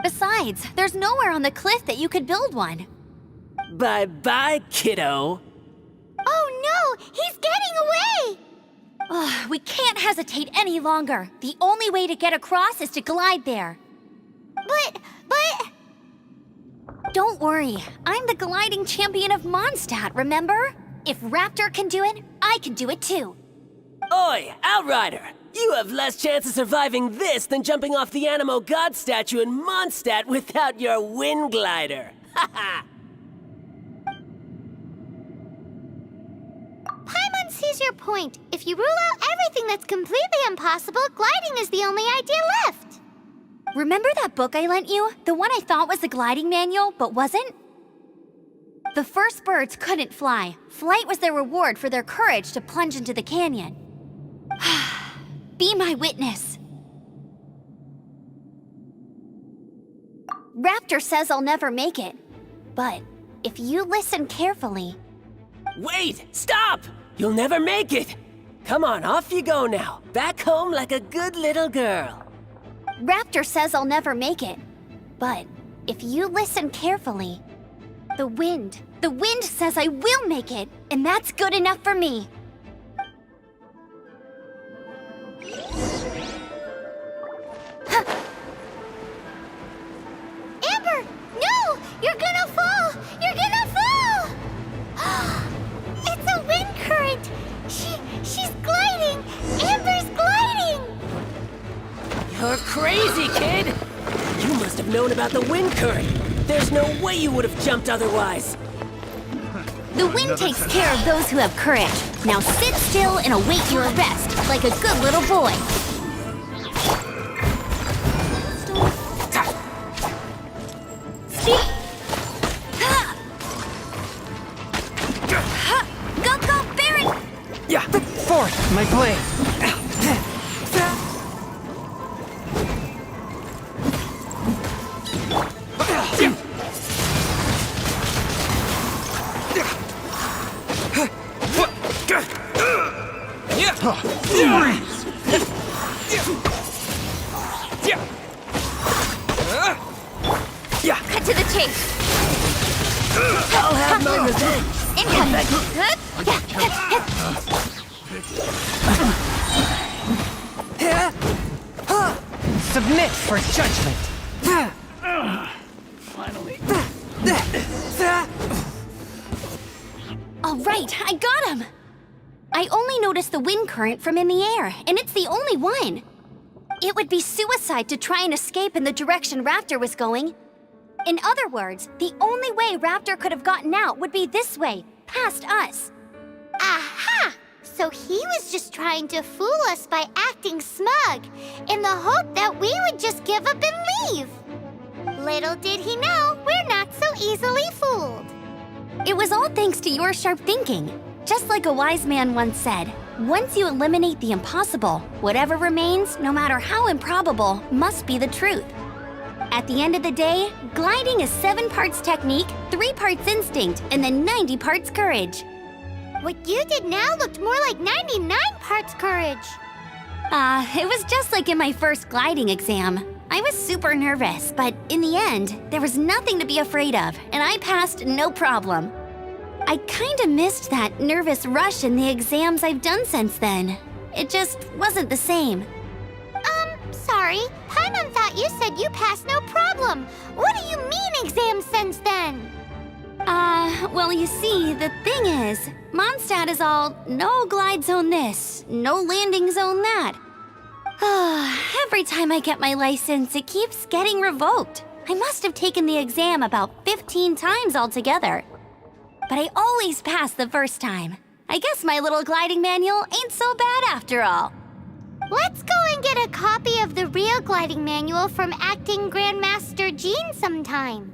Besides, there's nowhere on the cliff that you could build one. Bye-bye, kiddo. Oh no! He's getting away! Ugh, we can't hesitate any longer. The only way to get across is to glide there. But... Don't worry, I'm the gliding champion of Mondstadt, remember? If Raptor can do it, I can do it too. Oi, Outrider! You have less chance of surviving this than jumping off the Animo God statue in Mondstadt without your wind glider. Haha! Paimon sees your point. If you rule out everything that's completely impossible, gliding is the only idea left. Remember that book I lent you? The one I thought was the gliding manual, but wasn't? The first birds couldn't fly. Flight was their reward for their courage to plunge into the canyon. Be my witness. Raptor says I'll never make it. But if you listen carefully... Wait! Stop! You'll never make it! Come on, off you go now. Back home like a good little girl. Raptor says I'll never make it. But if you listen carefully... The wind says I will make it, and that's good enough for me. Amber! No! You're gonna fall! You're gonna fall! It's a wind current! She's gliding! Amber's gliding! You're crazy, kid! You must have known about the wind current. There's no way you would have jumped otherwise. The wind takes care of those who have courage. Now sit still and await your arrest, like a good little boy. Go, Baron! Yeah, forth, my blade. Freeze! Cut to the chase. I'll have my revenge. Incoming. Submit for judgment. Finally. All right, I got him. I only noticed the wind current from in the air, and it's the only one. It would be suicide to try and escape in the direction Raptor was going. In other words, the only way Raptor could have gotten out would be this way, past us. Aha! So he was just trying to fool us by acting smug, in the hope that we would just give up and leave. Little did he know, we're not so easily fooled. It was all thanks to your sharp thinking. Just like a wise man once said, once you eliminate the impossible, whatever remains, no matter how improbable, must be the truth. At the end of the day, gliding is 7 parts technique, 3 parts instinct, and then 90 parts courage. What you did now looked more like 99 parts courage. It was just like in my first gliding exam. I was super nervous, but in the end, there was nothing to be afraid of, and I passed no problem. I kinda missed that nervous rush in the exams I've done since then. It just wasn't the same. Sorry. Paimon thought you said you passed no problem. What do you mean exams since then? Well, you see, the thing is, Mondstadt is all, no glide zone this, no landing zone that. Every time I get my license, it keeps getting revoked. I must have taken the exam about 15 times altogether. But I always pass the first time. I guess my little gliding manual ain't so bad after all. Let's go and get a copy of the real gliding manual from Acting Grandmaster Jean sometime.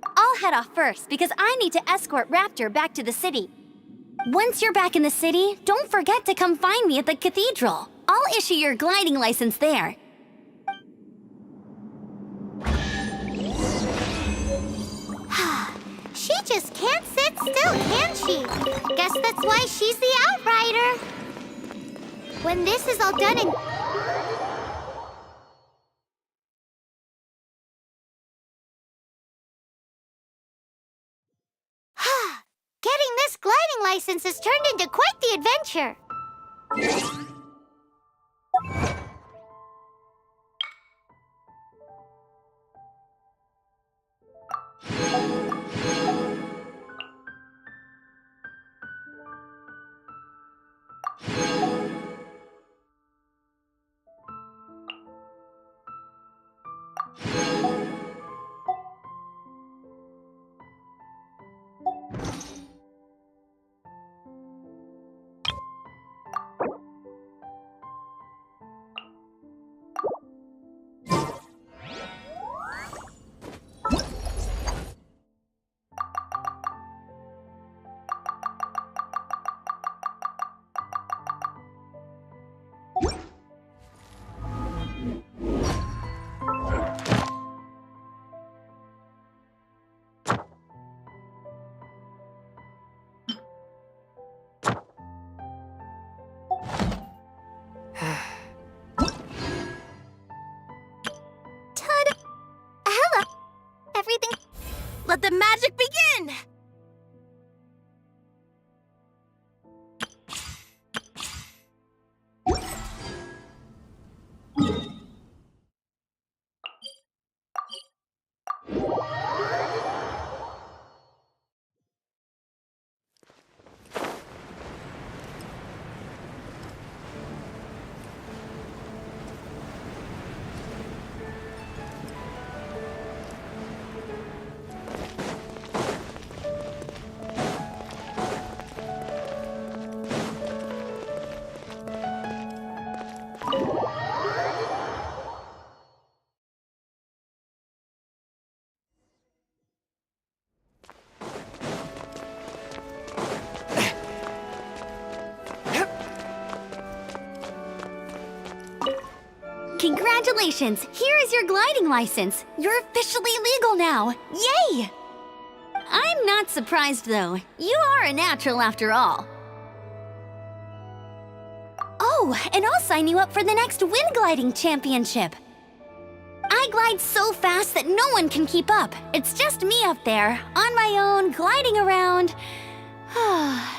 I'll head off first because I need to escort Raptor back to the city. Once you're back in the city, don't forget to come find me at the cathedral. I'll issue your gliding license there. She just can't sit still, can she? Guess that's why she's the outrider. When this is all done and... Getting this gliding license has turned into quite the adventure. Let the magic begin! Congratulations! Here is your gliding license. You're officially legal now. Yay! I'm not surprised, though. You are a natural after all. Oh, and I'll sign you up for the next wind gliding championship. I glide so fast that no one can keep up. It's just me up there, on my own, gliding around.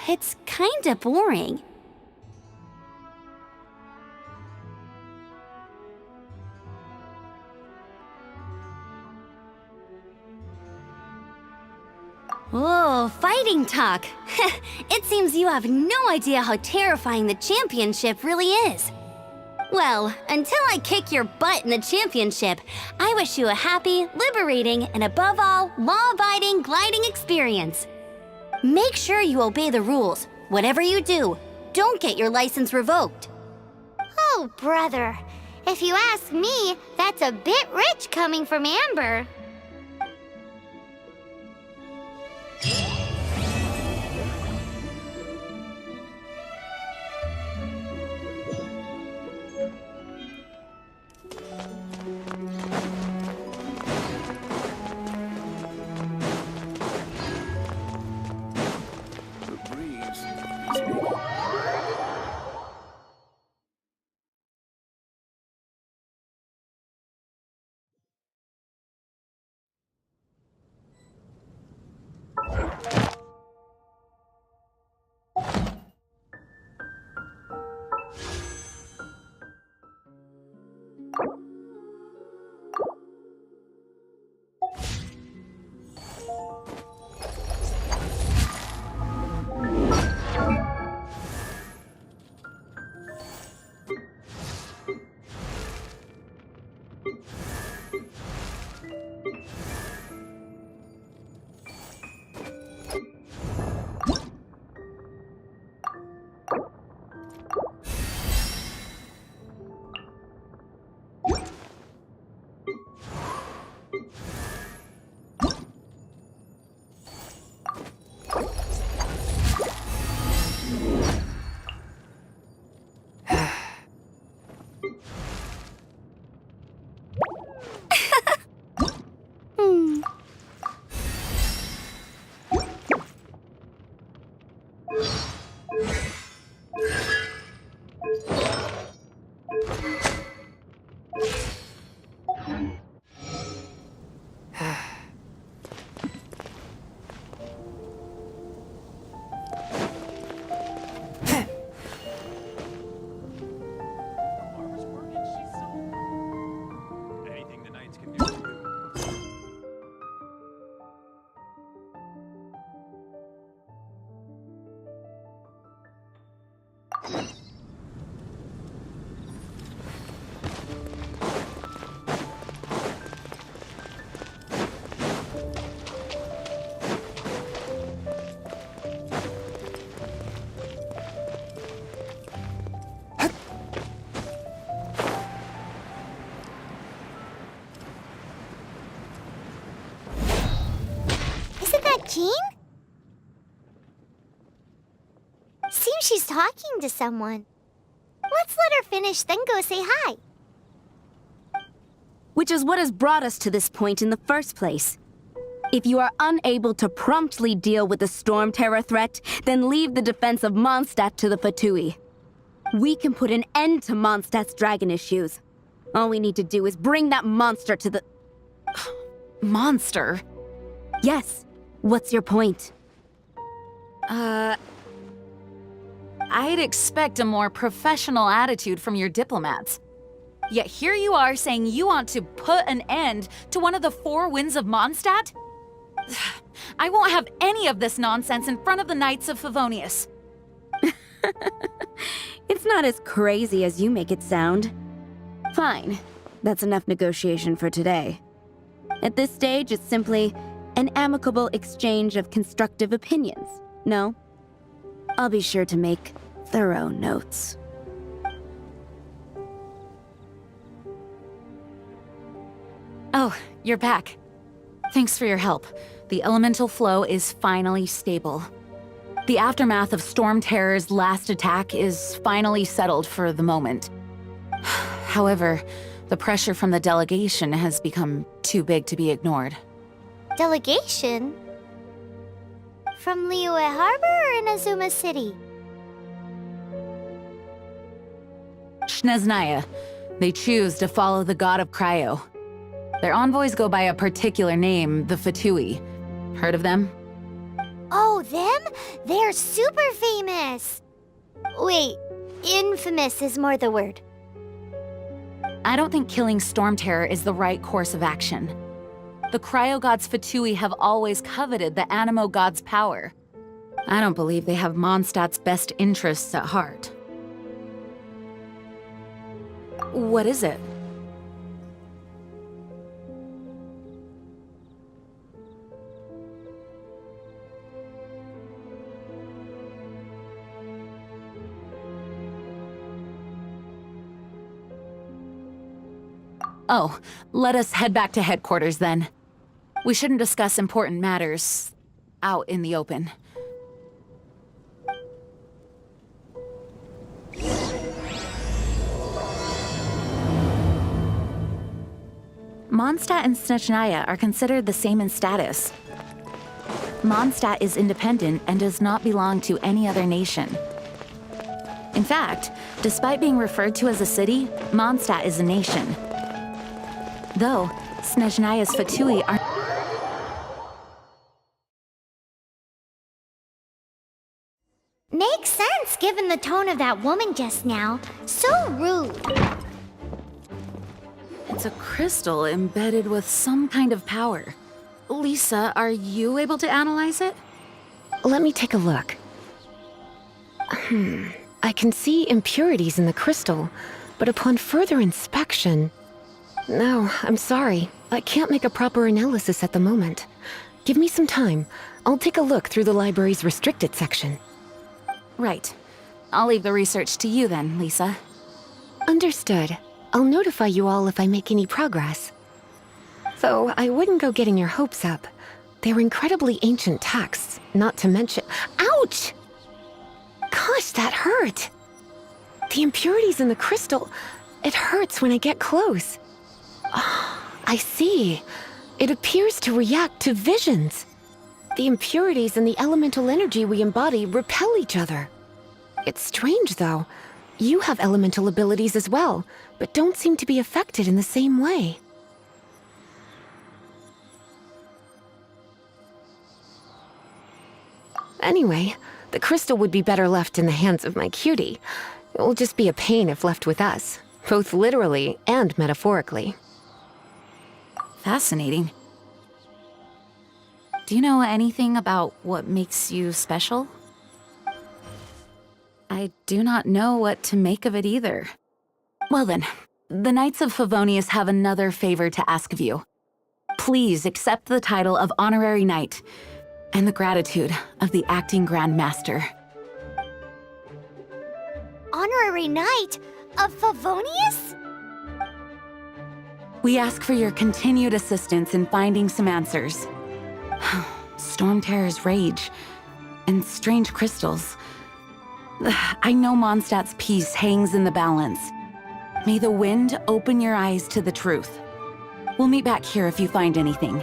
It's kinda boring. Oh, fighting talk. It seems you have no idea how terrifying the championship really is. Well, until I kick your butt in the championship, I wish you a happy, liberating, and above all, law-abiding gliding experience. Make sure you obey the rules. Whatever you do, don't get your license revoked. Oh, brother. If you ask me, that's a bit rich coming from Amber. Jean? Seems she's talking to someone. Let's let her finish, then go say hi. Which is what has brought us to this point in the first place. If you are unable to promptly deal with the Storm Terror threat, then leave the defense of Mondstadt to the Fatui. We can put an end to Mondstadt's dragon issues. All we need to do is bring that monster to the... Monster? Yes. What's your point? I'd expect a more professional attitude from your diplomats. Yet here you are saying you want to put an end to one of the four winds of Mondstadt? I won't have any of this nonsense in front of the Knights of Favonius. It's not as crazy as you make it sound. Fine. That's enough negotiation for today. At this stage, it's simply an amicable exchange of constructive opinions, no? I'll be sure to make thorough notes. Oh, you're back. Thanks for your help. The elemental flow is finally stable. The aftermath of Storm Terror's last attack is finally settled for the moment. However, the pressure from the delegation has become too big to be ignored. Delegation? From Liyue Harbor or Inazuma City? Snezhnaya. They choose to follow the god of Cryo. Their envoys go by a particular name, the Fatui. Heard of them? Oh, them? They're super famous! Wait, infamous is more the word. I don't think killing Storm Terror is the right course of action. The Cryo God's Fatui have always coveted the Animo God's power. I don't believe they have Mondstadt's best interests at heart. What is it? Oh, let us head back to headquarters then. We shouldn't discuss important matters out in the open. Mondstadt and Snezhnaya are considered the same in status. Mondstadt is independent and does not belong to any other nation. In fact, despite being referred to as a city, Mondstadt is a nation. Though, Snezhnaya's Fatui are... Makes sense given the tone of that woman just now. So rude. It's a crystal embedded with some kind of power. Lisa, are you able to analyze it? Let me take a look. I can see impurities in the crystal, but upon further inspection... No, I'm sorry. I can't make a proper analysis at the moment. Give me some time. I'll take a look through the library's restricted section. Right. I'll leave the research to you then, Lisa. Understood. I'll notify you all if I make any progress. Though I wouldn't go getting your hopes up. They're incredibly ancient texts, not to mention... Ouch! Gosh, that hurt! The impurities in the crystal... It hurts when I get close. I see. It appears to react to visions. The impurities and the elemental energy we embody repel each other. It's strange, though. You have elemental abilities as well, but don't seem to be affected in the same way. Anyway, the crystal would be better left in the hands of my cutie. It will just be a pain if left with us, both literally and metaphorically. Fascinating. Do you know anything about what makes you special? I do not know what to make of it either. Well then, the Knights of Favonius have another favor to ask of you. Please accept the title of Honorary Knight and the gratitude of the Acting Grand Master. Honorary Knight of Favonius? We ask for your continued assistance in finding some answers. Storm Terror's rage and strange crystals. I know Mondstadt's peace hangs in the balance. May the wind open your eyes to the truth. We'll meet back here if you find anything.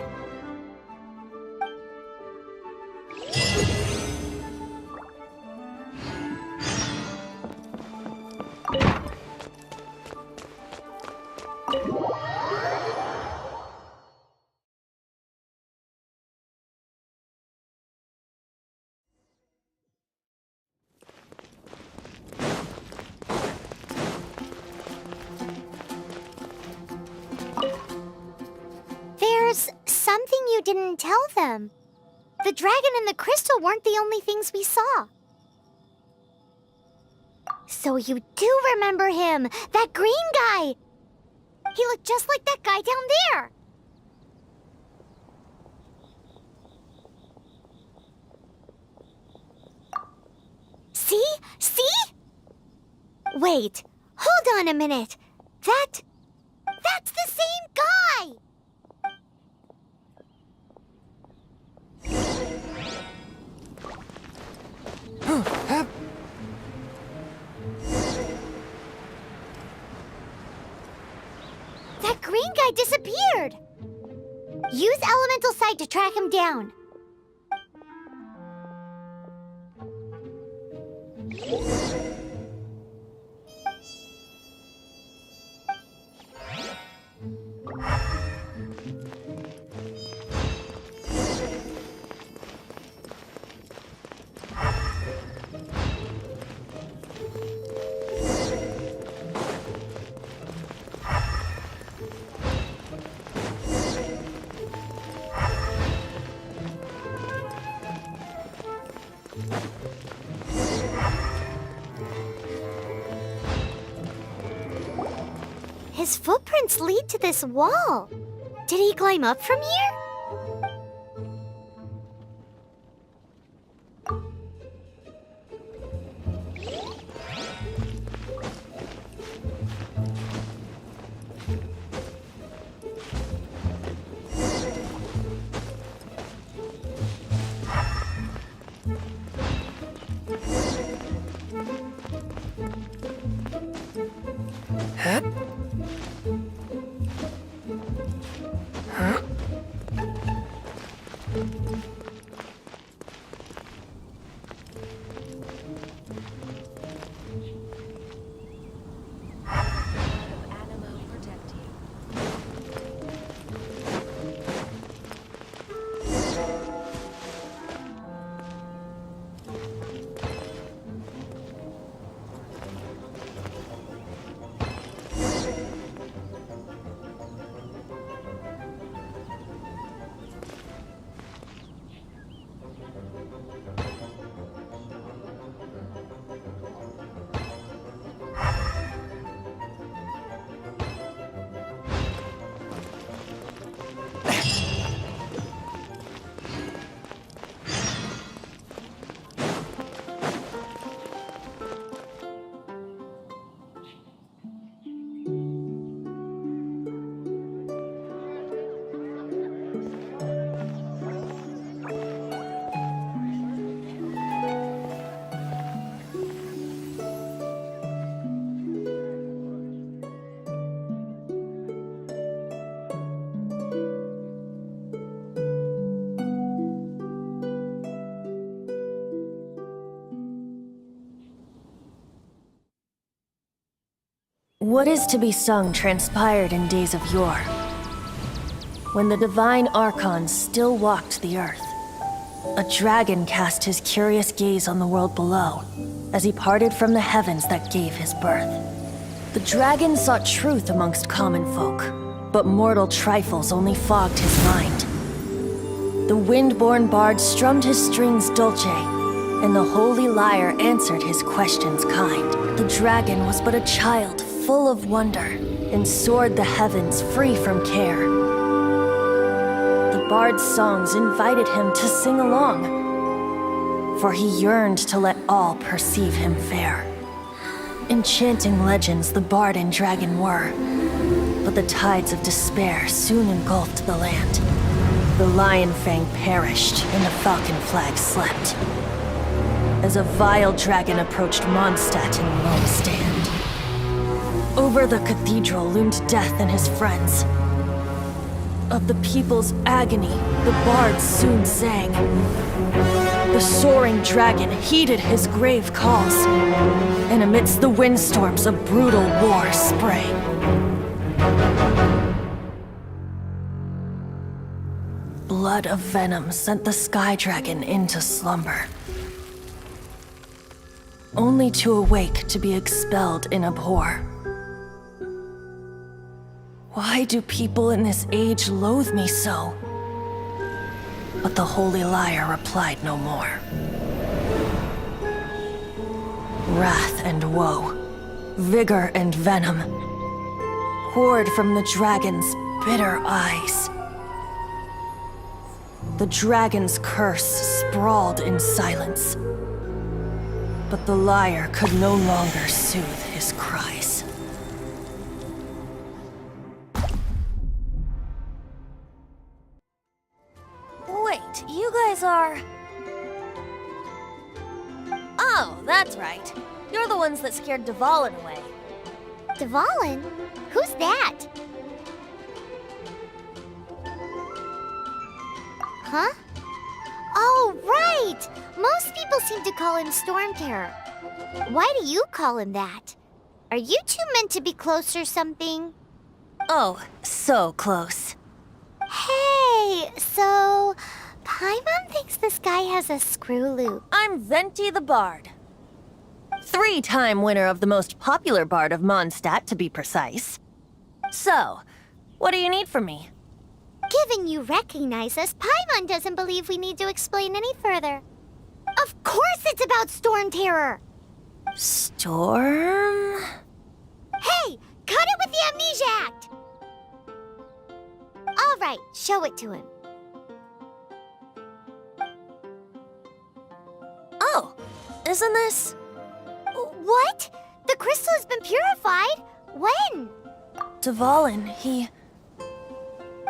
There's something you didn't tell them. The dragon and the crystal weren't the only things we saw. So you do remember him, that green guy. He looked just like that guy down there. See? See? Wait, hold on a minute. That's the same guy! guy disappeared! Use Elemental Sight to track him down. His footprints lead to this wall. Did he climb up from here? What is to be sung transpired in days of yore, when the divine archons still walked the earth. A dragon cast his curious gaze on the world below, as he parted from the heavens that gave his birth. The dragon sought truth amongst common folk, but mortal trifles only fogged his mind. The wind-born bard strummed his strings dulce, and the holy lyre answered his questions kind. The dragon was but a child, full of wonder, and soared the heavens free from care. The bard's songs invited him to sing along, for he yearned to let all perceive him fair. Enchanting legends the bard and dragon were, but the tides of despair soon engulfed the land. The lion fang perished, and the falcon flag slept, as a vile dragon approached Mondstadt in lone stand. Over the cathedral loomed death and his friends. Of the people's agony, the bards soon sang. The soaring dragon heeded his grave calls, and amidst the windstorms a brutal war sprang. Blood of venom sent the sky dragon into slumber, only to awake to be expelled in abhor. Why do people in this age loathe me so? But the holy lyre replied no more. Wrath and woe, vigor and venom, poured from the dragon's bitter eyes. The dragon's curse sprawled in silence, but the lyre could no longer soothe his cries. Wait, you guys are... Oh, that's right. You're the ones that scared Dvalin away. Dvalin? Who's that? Huh? Oh, right! Most people seem to call him Storm Terror. Why do you call him that? Are you two meant to be close or something? Oh, so close. Hey, so Paimon thinks this guy has a screw loop. I'm Venti the Bard. 3-time winner of the most popular bard of Mondstadt, to be precise. So, what do you need from me? Given you recognize us, Paimon doesn't believe we need to explain any further. Of course it's about Storm Terror! Storm? Hey! Cut it with the Amnesia Act! All right, show it to him. Oh, isn't this... What? The crystal has been purified? When? Dvalin, he...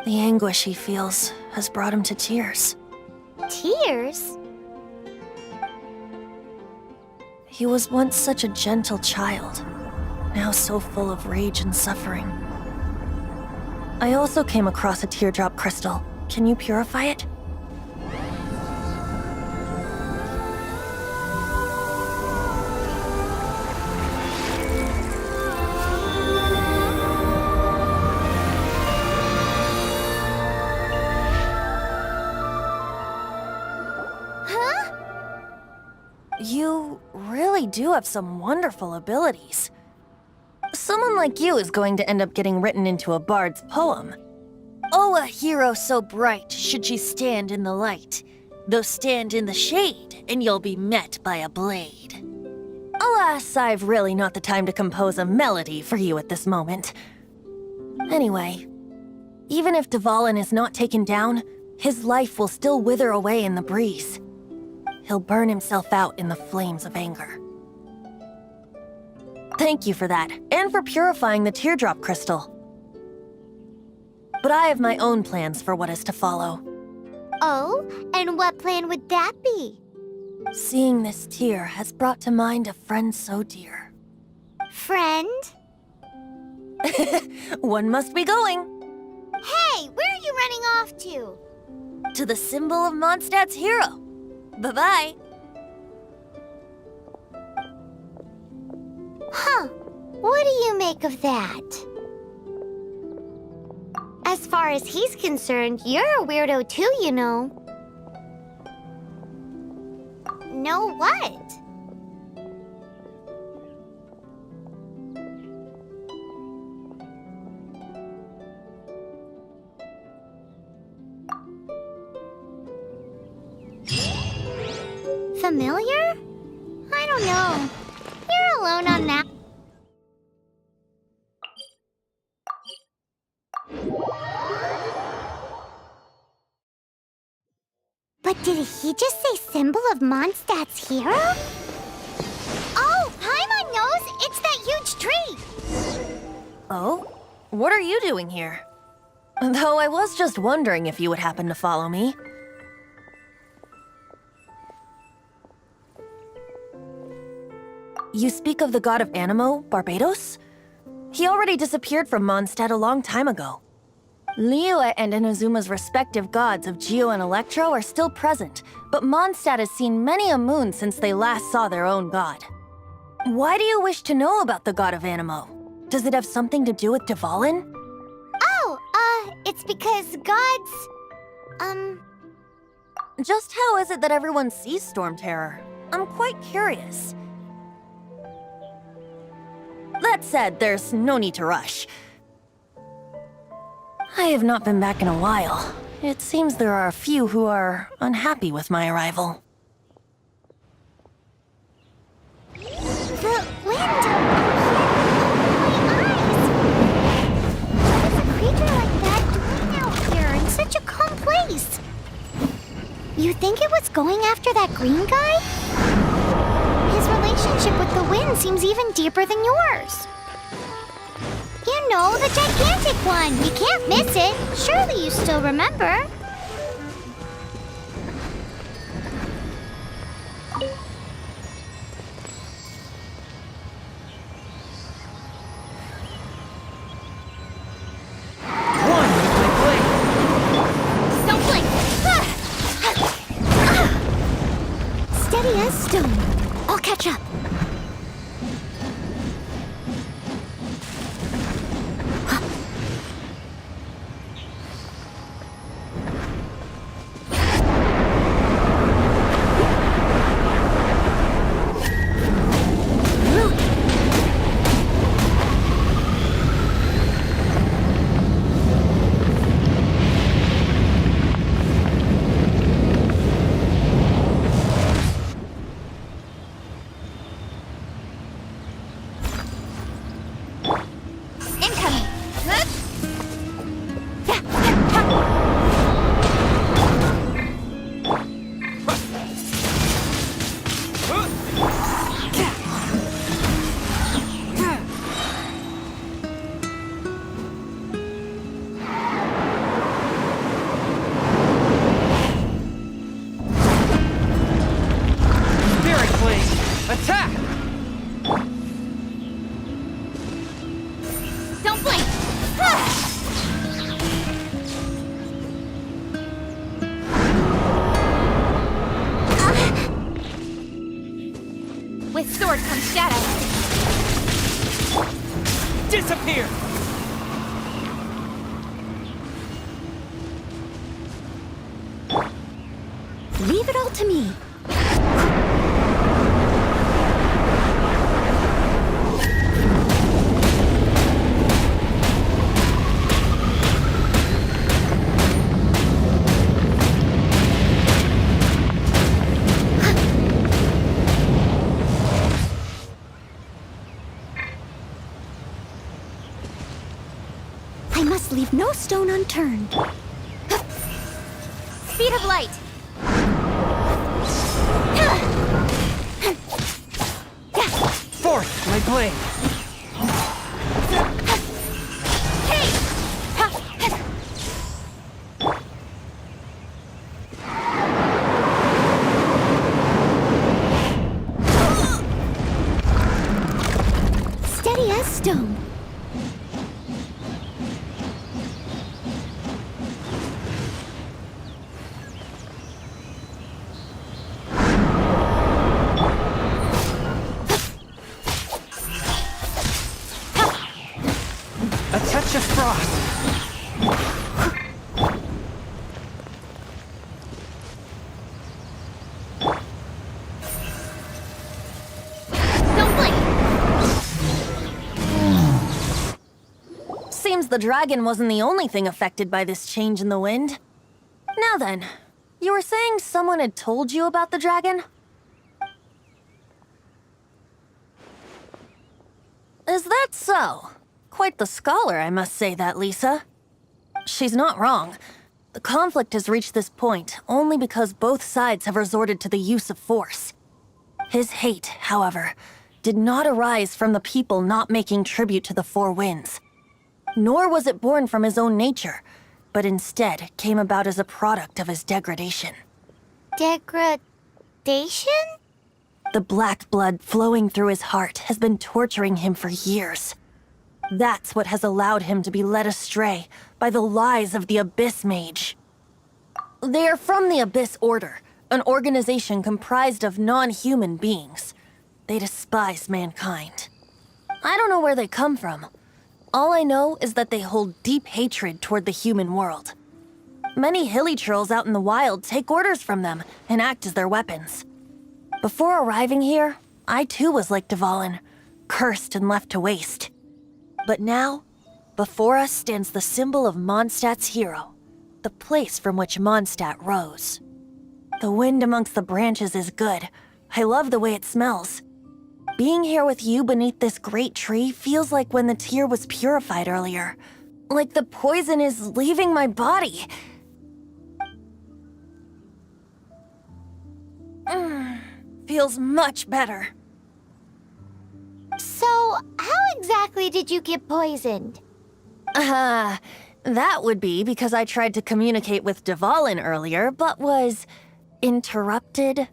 The anguish he feels has brought him to tears. Tears? He was once such a gentle child, now so full of rage and suffering. I also came across a teardrop crystal. Can you purify it? You really do have some wonderful abilities. Someone like you is going to end up getting written into a bard's poem. Oh, a hero so bright should she stand in the light, though stand in the shade, and you'll be met by a blade. Alas, I've really not the time to compose a melody for you at this moment. Anyway, even if Dvalin is not taken down, his life will still wither away in the breeze. He'll burn himself out in the flames of anger. Thank you for that, and for purifying the teardrop crystal. But I have my own plans for what is to follow. Oh, and what plan would that be? Seeing this tear has brought to mind a friend so dear. Friend? One must be going. Hey, where are you running off to? To the symbol of Mondstadt's hero. Bye-bye. Huh. What do you make of that? As far as he's concerned, you're a weirdo too, you know. Know what? Familiar? I don't know. You're alone on that. But did he just say symbol of Mondstadt's hero? Oh, Paimon knows! It's that huge tree! Oh? What are you doing here? Though I was just wondering if you would happen to follow me. You speak of the god of Animo, Barbados? He already disappeared from Mondstadt a long time ago. Liyue and Inazuma's respective gods of Geo and Electro are still present, but Mondstadt has seen many a moon since they last saw their own god. Why do you wish to know about the god of Animo? Does it have something to do with Dvalin? Oh, it's because gods... Just how is it that everyone sees Storm Terror? I'm quite curious. That said, there's no need to rush. I have not been back in a while. It seems there are a few who are unhappy with my arrival. The wind! My eyes! What is a creature like that doing out here in such a calm place? You think it was going after that green guy? His relationship with the wind seems even deeper than yours. You know, the gigantic one! You can't miss it! Surely you still remember? Don't blink! stone. I'll catch up. Attack! Don't blink! With sword comes shadow. Disappear! Leave it all to me. I must leave no stone unturned. Speed of light. Forth, my blade! Steady as stone. A touch of frost! Don't blink! Seems the dragon wasn't the only thing affected by this change in the wind. Now then, you were saying someone had told you about the dragon? Is that so? Quite the scholar, I must say that, Lisa. She's not wrong. The conflict has reached this point only because both sides have resorted to the use of force. His hate, however, did not arise from the people not making tribute to the Four Winds. Nor was it born from his own nature, but instead came about as a product of his degradation. Degradation? The black blood flowing through his heart has been torturing him for years. That's what has allowed him to be led astray by the lies of the Abyss Mage. They are from the Abyss Order, an organization comprised of non-human beings. They despise mankind. I don't know where they come from. All I know is that they hold deep hatred toward the human world. Many hilly trolls out in the wild take orders from them and act as their weapons. Before arriving here, I too was like Dvalin, cursed and left to waste. But now, before us stands the symbol of Mondstadt's hero, the place from which Mondstadt rose. The wind amongst the branches is good. I love the way it smells. Being here with you beneath this great tree feels like when the tear was purified earlier. Like the poison is leaving my body. Feels much better. So, how exactly did you get poisoned? That would be because I tried to communicate with Dvalin earlier, but was interrupted.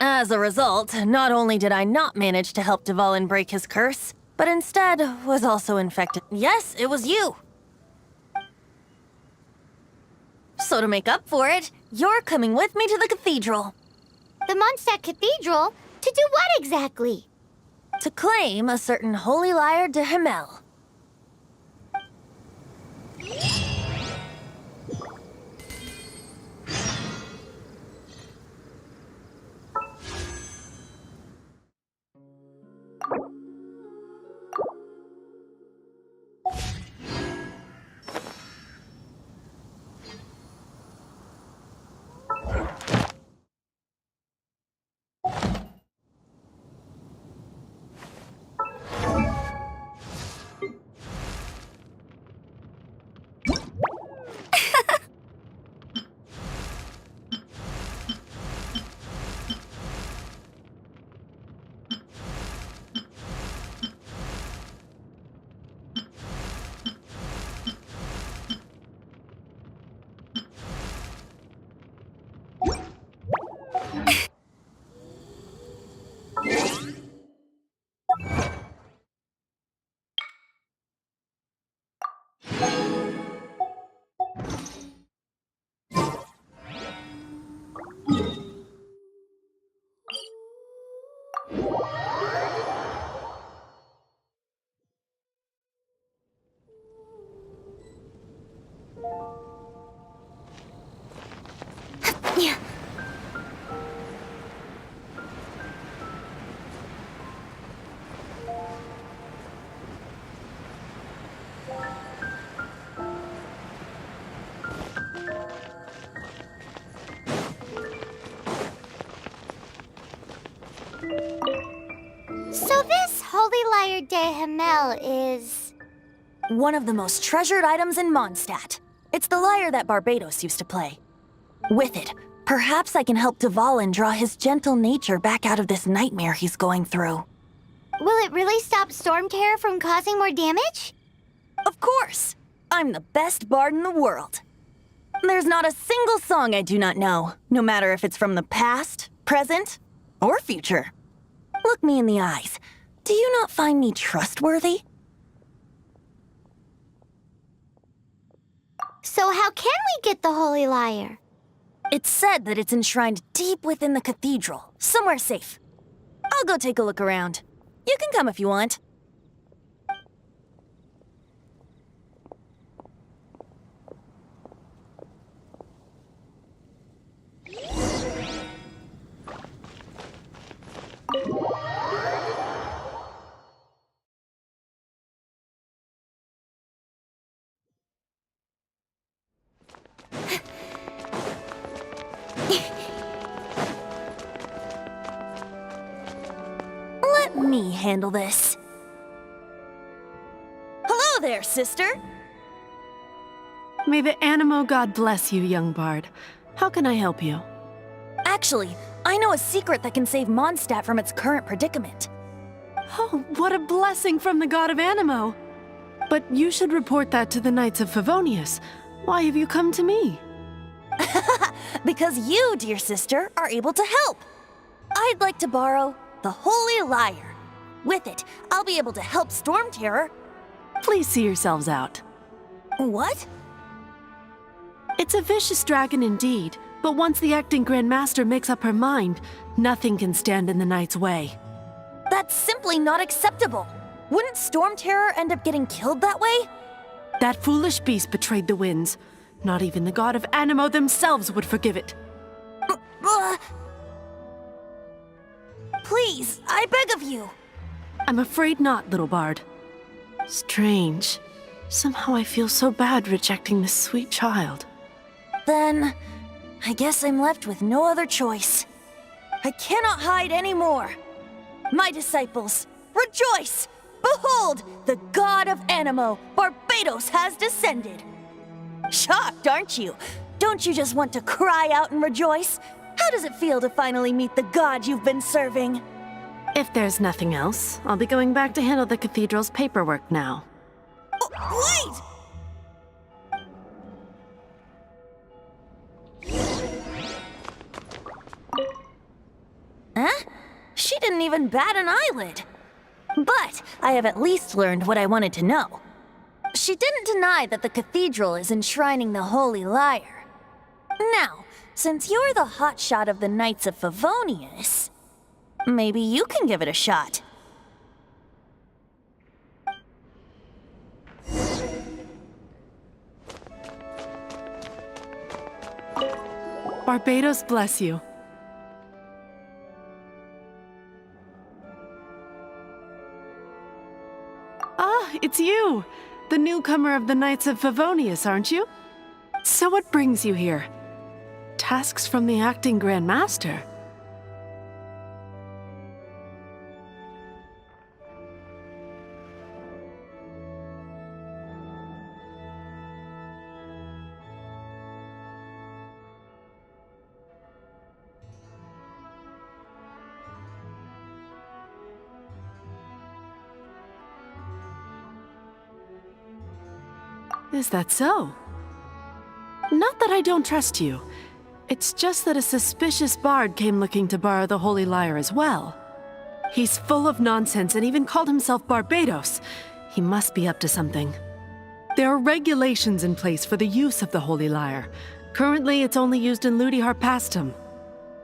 As a result, not only did I not manage to help Dvalin break his curse, but instead was also infected. Yes, it was you. So to make up for it, you're coming with me to the cathedral. The Mondstadt Cathedral? To do what exactly? To claim a certain holy liar de Himmel. So this holy liar de Himmel is... One of the most treasured items in Mondstadt. It's the lyre that Barbados used to play. With it, perhaps I can help Dvalin draw his gentle nature back out of this nightmare he's going through. Will it really stop Storm Terror from causing more damage? Of course! I'm the best bard in the world. There's not a single song I do not know, no matter if it's from the past, present, or future. Look me in the eyes. Do you not find me trustworthy? So how can we get the holy lyre? It's said that it's enshrined deep within the cathedral, somewhere safe. I'll go take a look around. You can come if you want. Let me handle this. Hello there, sister! May the Animo God bless you, young bard. How can I help you? Actually, I know a secret that can save Mondstadt from its current predicament. Oh, what a blessing from the god of Animo! But you should report that to the Knights of Favonius. Why have you come to me? Because you, dear sister, are able to help. I'd like to borrow the Holy Lyre. With it, I'll be able to help Storm Terror. Please see yourselves out. What? It's a vicious dragon indeed, but once the acting Grand Master makes up her mind, nothing can stand in the Knight's way. That's simply not acceptable. Wouldn't Storm Terror end up getting killed that way? That foolish beast betrayed the winds. Not even the god of Animo themselves would forgive it. Please, I beg of you. I'm afraid not, little bard. Strange. Somehow I feel so bad rejecting this sweet child. Then, I guess I'm left with no other choice. I cannot hide anymore. My disciples, rejoice! Behold, the god of Animo, Barbados, has descended. Shocked, aren't you? Don't you just want to cry out and rejoice? How does it feel to finally meet the god you've been serving? If there's nothing else, I'll be going back to handle the cathedral's paperwork now. Wait! Huh? She didn't even bat an eyelid. But I have at least learned what I wanted to know. She didn't deny that the cathedral is enshrining the Holy Lyre. Now, Since you're the hotshot of the Knights of Favonius, maybe you can give it a shot. Barbados bless you. Ah, it's you! The newcomer of the Knights of Favonius, aren't you? So what brings you here? Tasks from the acting Grand Master? Is that so? Not that I don't trust you. It's just that a suspicious bard came looking to borrow the Holy Lyre as well. He's full of nonsense and even called himself Barbados. He must be up to something. There are regulations in place for the use of the Holy Lyre. Currently, it's only used in Ludi Harpastum.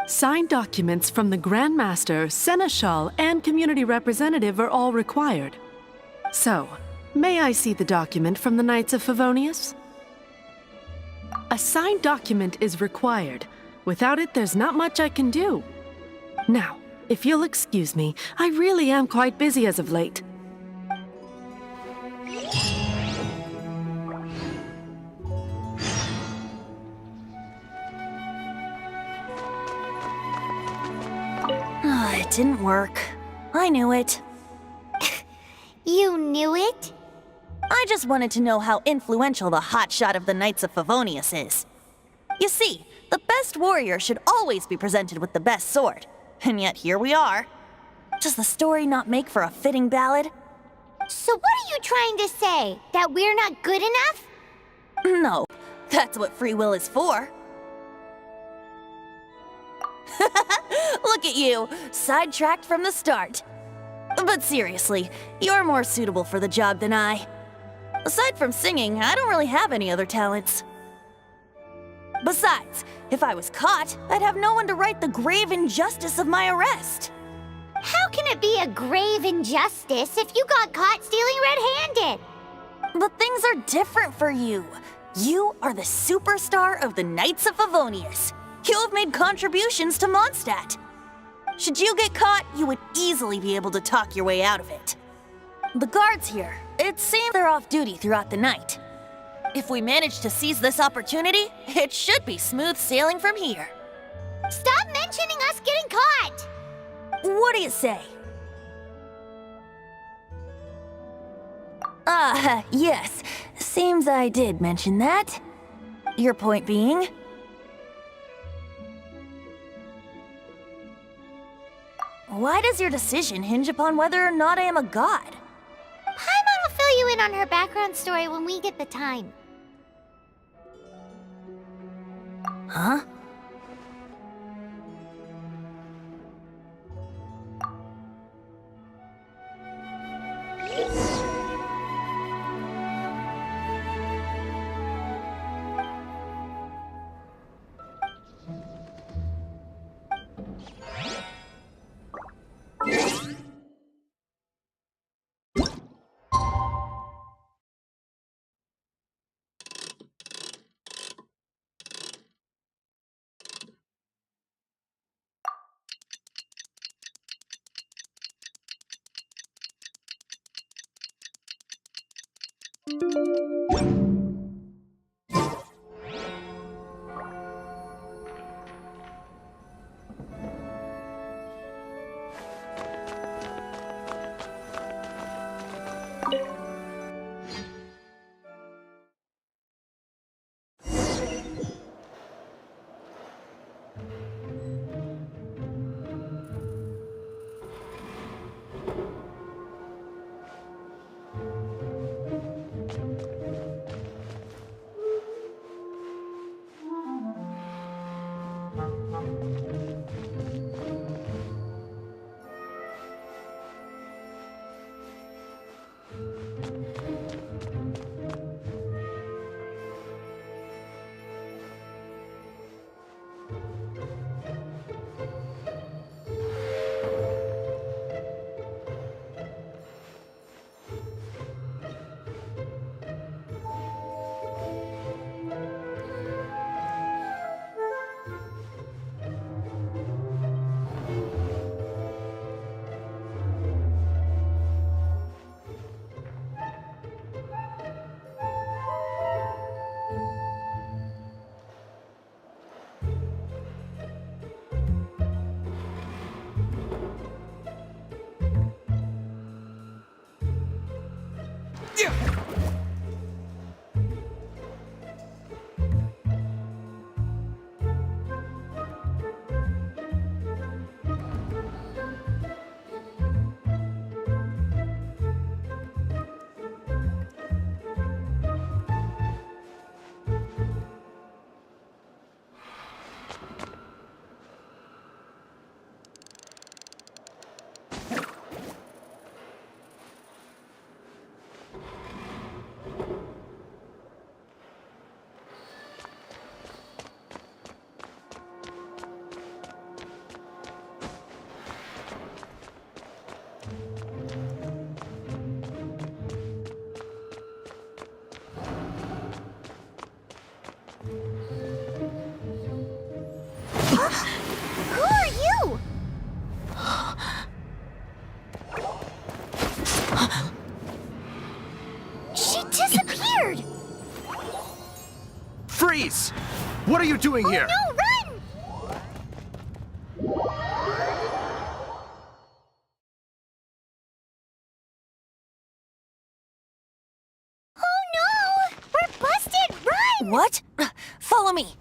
Signed documents from the Grand Master, Seneschal, and community representative are all required. So, may I see the document from the Knights of Favonius? A signed document is required. Without it, there's not much I can do. Now, if you'll excuse me, I really am quite busy as of late. It didn't work. I knew it. You knew it? I just wanted to know how influential the hotshot of the Knights of Favonius is. You see, the best warrior should always be presented with the best sword. And yet here we are. Does the story not make for a fitting ballad? So what are you trying to say? That we're not good enough? No, that's what free will is for. Look at you, sidetracked from the start. But seriously, you're more suitable for the job than I. Aside from singing, I don't really have any other talents. Besides, if I was caught, I'd have no one to right the grave injustice of my arrest. How can it be a grave injustice if you got caught stealing red-handed? But things are different for you. You are the superstar of the Knights of Favonius. You have made contributions to Mondstadt. Should you get caught, you would easily be able to talk your way out of it. The guards here, it seems they're off duty throughout the night. If we manage to seize this opportunity, it should be smooth sailing from here. Stop mentioning us getting caught! What do you say? Yes. Seems I did mention that. Your point being? Why does your decision hinge upon whether or not I am a god? Paimon will fill you in on her background story when we get the time. Huh? She disappeared! Freeze! What are you doing here? No, run! Oh no! We're busted! Run! What? Follow me.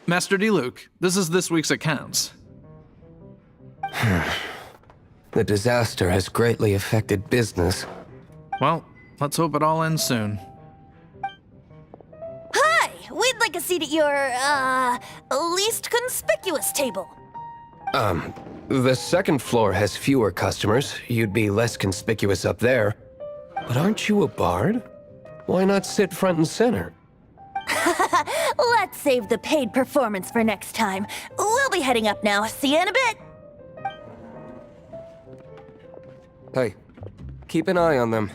Master D-Luke, this is this week's accounts. The disaster has greatly affected business. Well, let's hope it all ends soon. Hi! We'd like a seat at your, least conspicuous table. The second floor has fewer customers. You'd be less conspicuous up there. But aren't you a bard? Why not sit front and center? Let's save the paid performance for next time. We'll be heading up now. See you in a bit. Hey, keep an eye on them.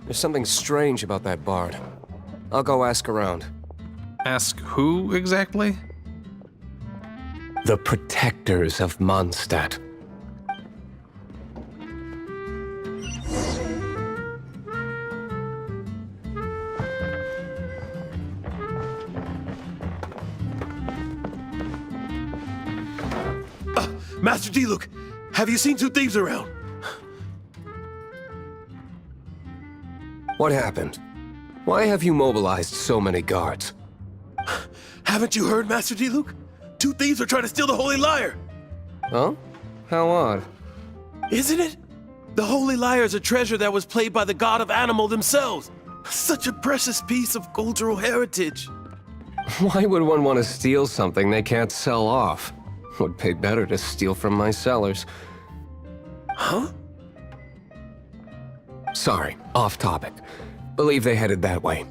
There's something strange about that bard. I'll go ask around. Ask who exactly? The protectors of Mondstadt. Master D-Luke, have you seen two thieves around? What happened? Why have you mobilized so many guards? Haven't you heard, Master D-Luke? Two thieves are trying to steal the Holy Lyre! Huh? How odd. Isn't it? The Holy Lyre is a treasure that was played by the god of animal themselves. Such a precious piece of cultural heritage. Why would one want to steal something they can't sell off? Would pay better to steal from my sellers. Huh? Sorry, off topic. Believe they headed that way.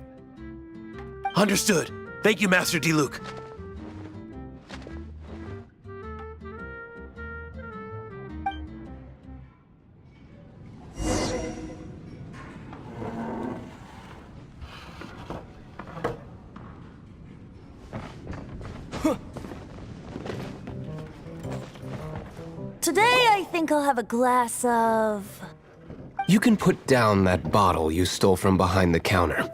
Understood. Thank you, Master D-Luke. Today, I think I'll have a glass of... You can put down that bottle you stole from behind the counter.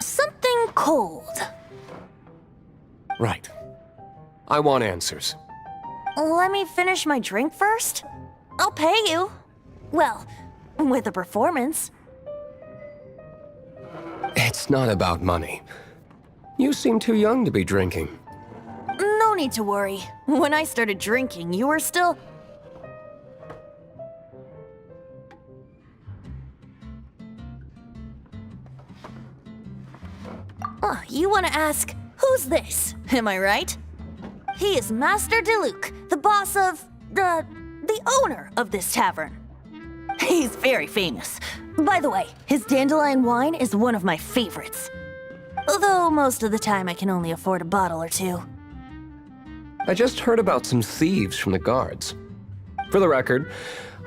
something cold. Right. I want answers. Let me finish my drink first. I'll pay you. Well, with a performance. It's not about money. You seem too young to be drinking. No need to worry. When I started drinking, you were still... Oh, you want to ask, who's this? Am I right? He is Master D-Luke, the boss of... the owner of this tavern. He's very famous. By the way, his dandelion wine is one of my favorites. Although most of the time I can only afford a bottle or two. I just heard about some thieves from the guards. For the record,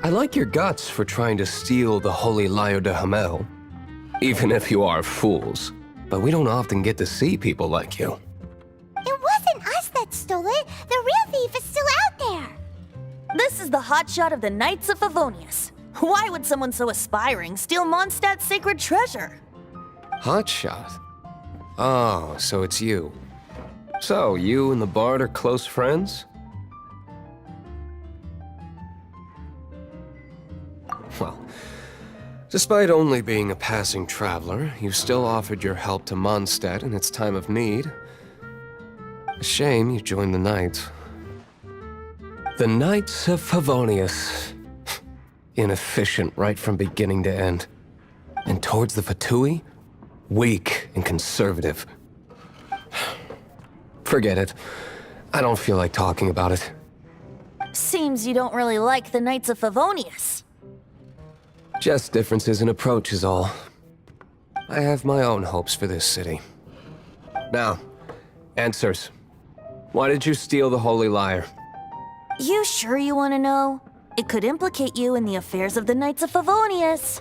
I like your guts for trying to steal the Holy Lyre de Hamel. Even if you are fools. But we don't often get to see people like you. It wasn't us that stole it. The real thief is still out there. This is the hotshot of the Knights of Favonius. Why would someone so aspiring steal Mondstadt's sacred treasure? Hotshot? Oh, so it's you. So, you and the Bard are close friends? Well, despite only being a passing traveler, you still offered your help to Mondstadt in its time of need. A shame you joined the Knights. The Knights of Favonius. Inefficient right from beginning to end. And towards the Fatui, weak and conservative. Forget it. I don't feel like talking about it. Seems you don't really like the Knights of Favonius. Just differences in approach is all. I have my own hopes for this city. Now, answers. Why did you steal the Holy Lyre? You sure you want to know? It could implicate you in the affairs of the Knights of Favonius.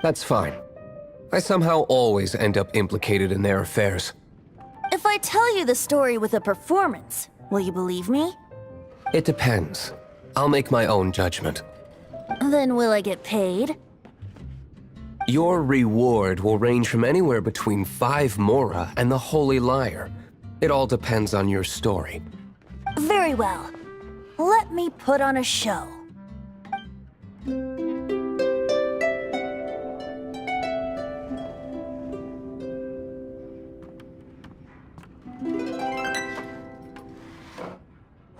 That's fine. I somehow always end up implicated in their affairs. If I tell you the story with a performance, will you believe me? It depends. I'll make my own judgment. Then will I get paid? Your reward will range from anywhere between 5 Mora and the Holy Lyre. It all depends on your story. Very well. Let me put on a show.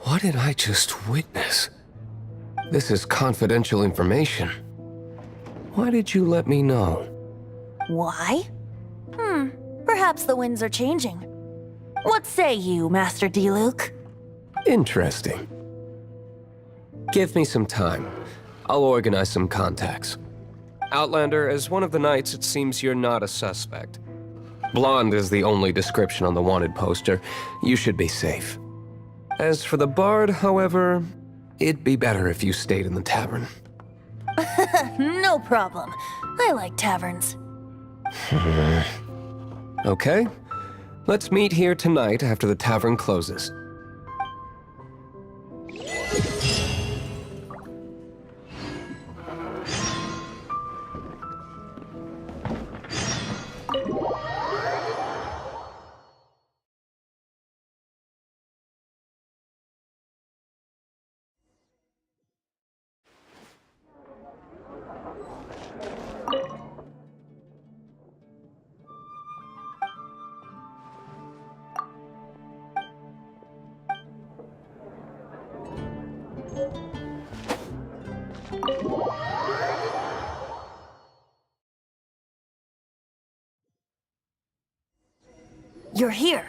What did I just witness? This is confidential information. Why did you let me know? Why? Perhaps the winds are changing. What say you, Master Diluc? Interesting. Give me some time. I'll organize some contacts. Outlander, as one of the knights, it seems you're not a suspect. Blonde is the only description on the wanted poster. You should be safe. As for the bard, however, it'd be better if you stayed in the tavern. No problem. I like taverns. Okay. Let's meet here tonight after the tavern closes. You're here.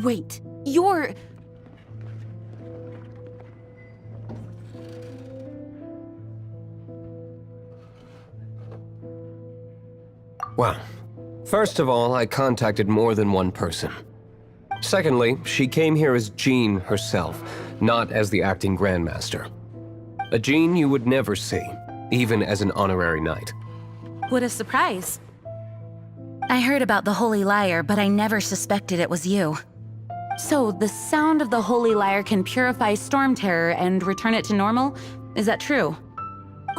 Wait, you're... Well, first of all, I contacted more than one person. Secondly, she came here as Jean herself, not as the acting Grandmaster. A Jean you would never see, even as an honorary knight. What a surprise. I heard about the Holy Lyre, but I never suspected it was you. So, the sound of the Holy Lyre can purify Storm Terror and return it to normal? Is that true?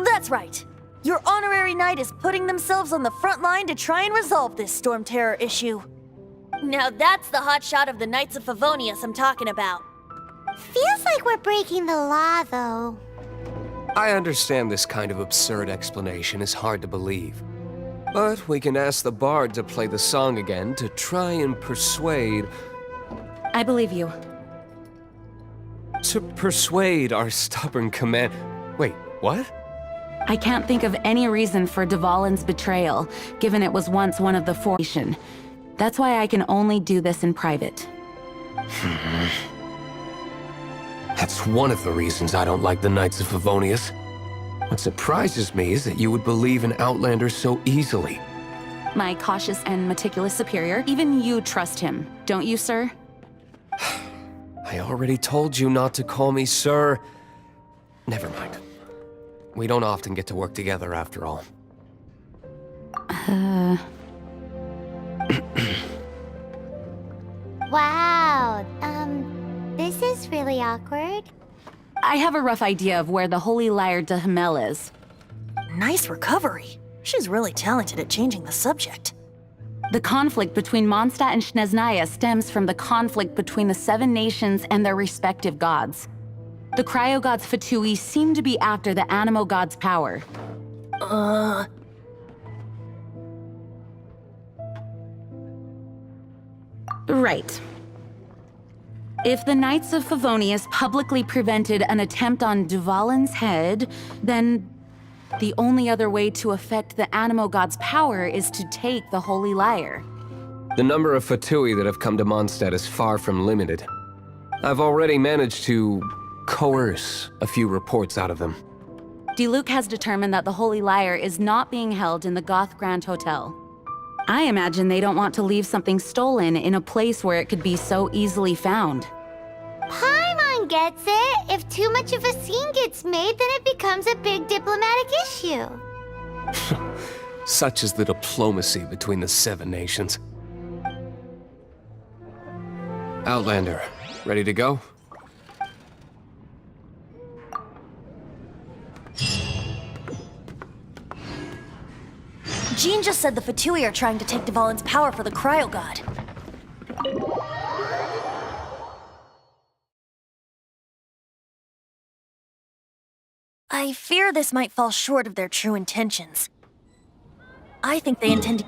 That's right. Your honorary knight is putting themselves on the front line to try and resolve this Storm Terror issue. Now that's the hotshot of the Knights of Favonius I'm talking about. Feels like we're breaking the law, though. I understand this kind of absurd explanation is hard to believe. But we can ask the bard to play the song again to try and persuade... I believe you. To persuade our stubborn command... Wait, what? I can't think of any reason for Dvalin's betrayal, given it was once one of the formation. That's why I can only do this in private. That's one of the reasons I don't like the Knights of Favonius. What surprises me is that you would believe in Outlanders so easily. My cautious and meticulous superior, even you trust him, don't you, sir? I already told you not to call me sir. Never mind. We don't often get to work together after all. Wow, this is really awkward. I have a rough idea of where the Holy Lyre de Himmel is. Nice recovery. She's really talented at changing the subject. The conflict between Mondstadt and Snezhnaya stems from the conflict between the 7 nations and their respective gods. The cryo-gods Fatui seem to be after the Animo god's power. Right. If the Knights of Favonius publicly prevented an attempt on Dvalin's head, then the only other way to affect the Animo god's power is to take the Holy Lyre. The number of Fatui that have come to Mondstadt is far from limited. I've already managed to coerce a few reports out of them. Diluc has determined that the Holy Lyre is not being held in the Goth Grand Hotel. I imagine they don't want to leave something stolen in a place where it could be so easily found. Paimon gets it. If too much of a scene gets made, then it becomes a big diplomatic issue. Such is the diplomacy between the Seven Nations. Outlander, ready to go? Jean just said the Fatui are trying to take Dvalin's power for the Cryo God. I fear this might fall short of their true intentions. I think they intend to...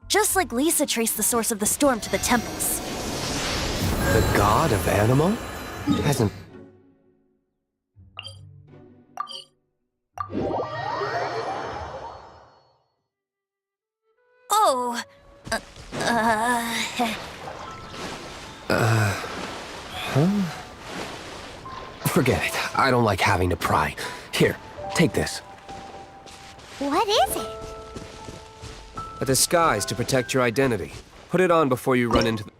Just like Lisa traced the source of the storm to the temples. The god of Animo? Hasn't... Oh... Huh? Forget it. I don't like having to pry. Here, take this. What is it? A disguise to protect your identity. Put it on before you run into the...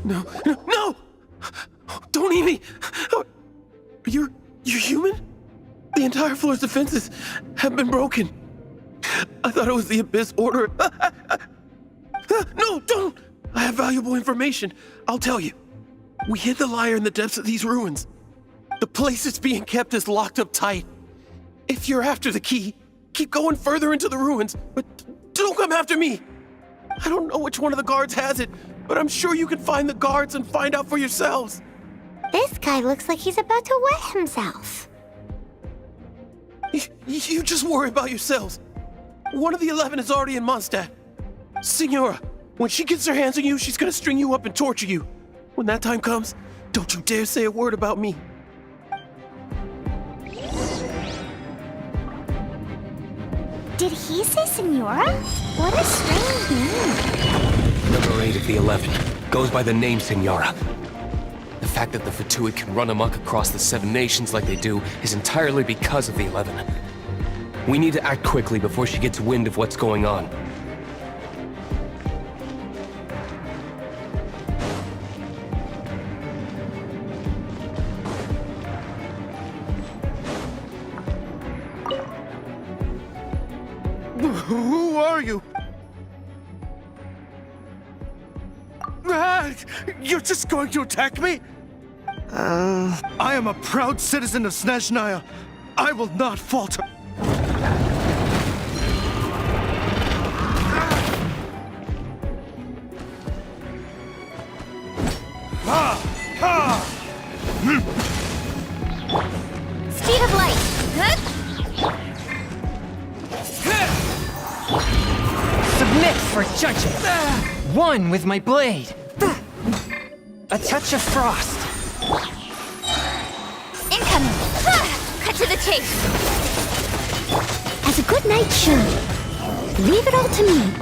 No! No! Don't eat me! You're human? The entire floor's defenses have been broken. I thought it was the Abyss Order. No, don't! I have valuable information. I'll tell you. We hid the lyre in the depths of these ruins. The place it's being kept is locked up tight. If you're after the key, keep going further into the ruins, but don't come after me. I don't know which one of the guards has it, but I'm sure you can find the guards and find out for yourselves. This guy looks like he's about to wet himself. You just worry about yourselves. One of the 11 is already in Mondstadt. Signora, when she gets her hands on you, she's gonna string you up and torture you. When that time comes, don't you dare say a word about me. Did he say Signora? What a strange name. Number 8 of the 11 goes by the name Signora. The fact that the Fatui can run amok across the Seven Nations like they do is entirely because of the 11. We need to act quickly before she gets wind of what's going on. Who are you? You're just going to attack me? I am a proud citizen of Snezhnaya. I will not falter. Speed of light! Submit for judgment! One with my blade! A touch of frost! Incoming! Cut to the chase! As a good knight should. Leave it all to me.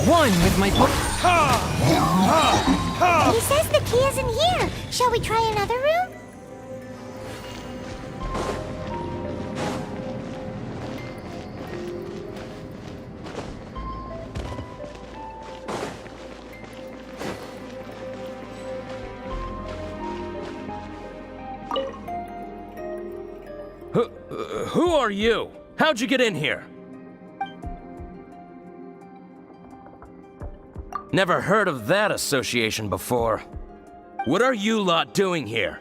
One with my book. He says the key isn't here. Shall we try another room? are you? How'd you get in here? Never heard of that association before. What are you lot doing here?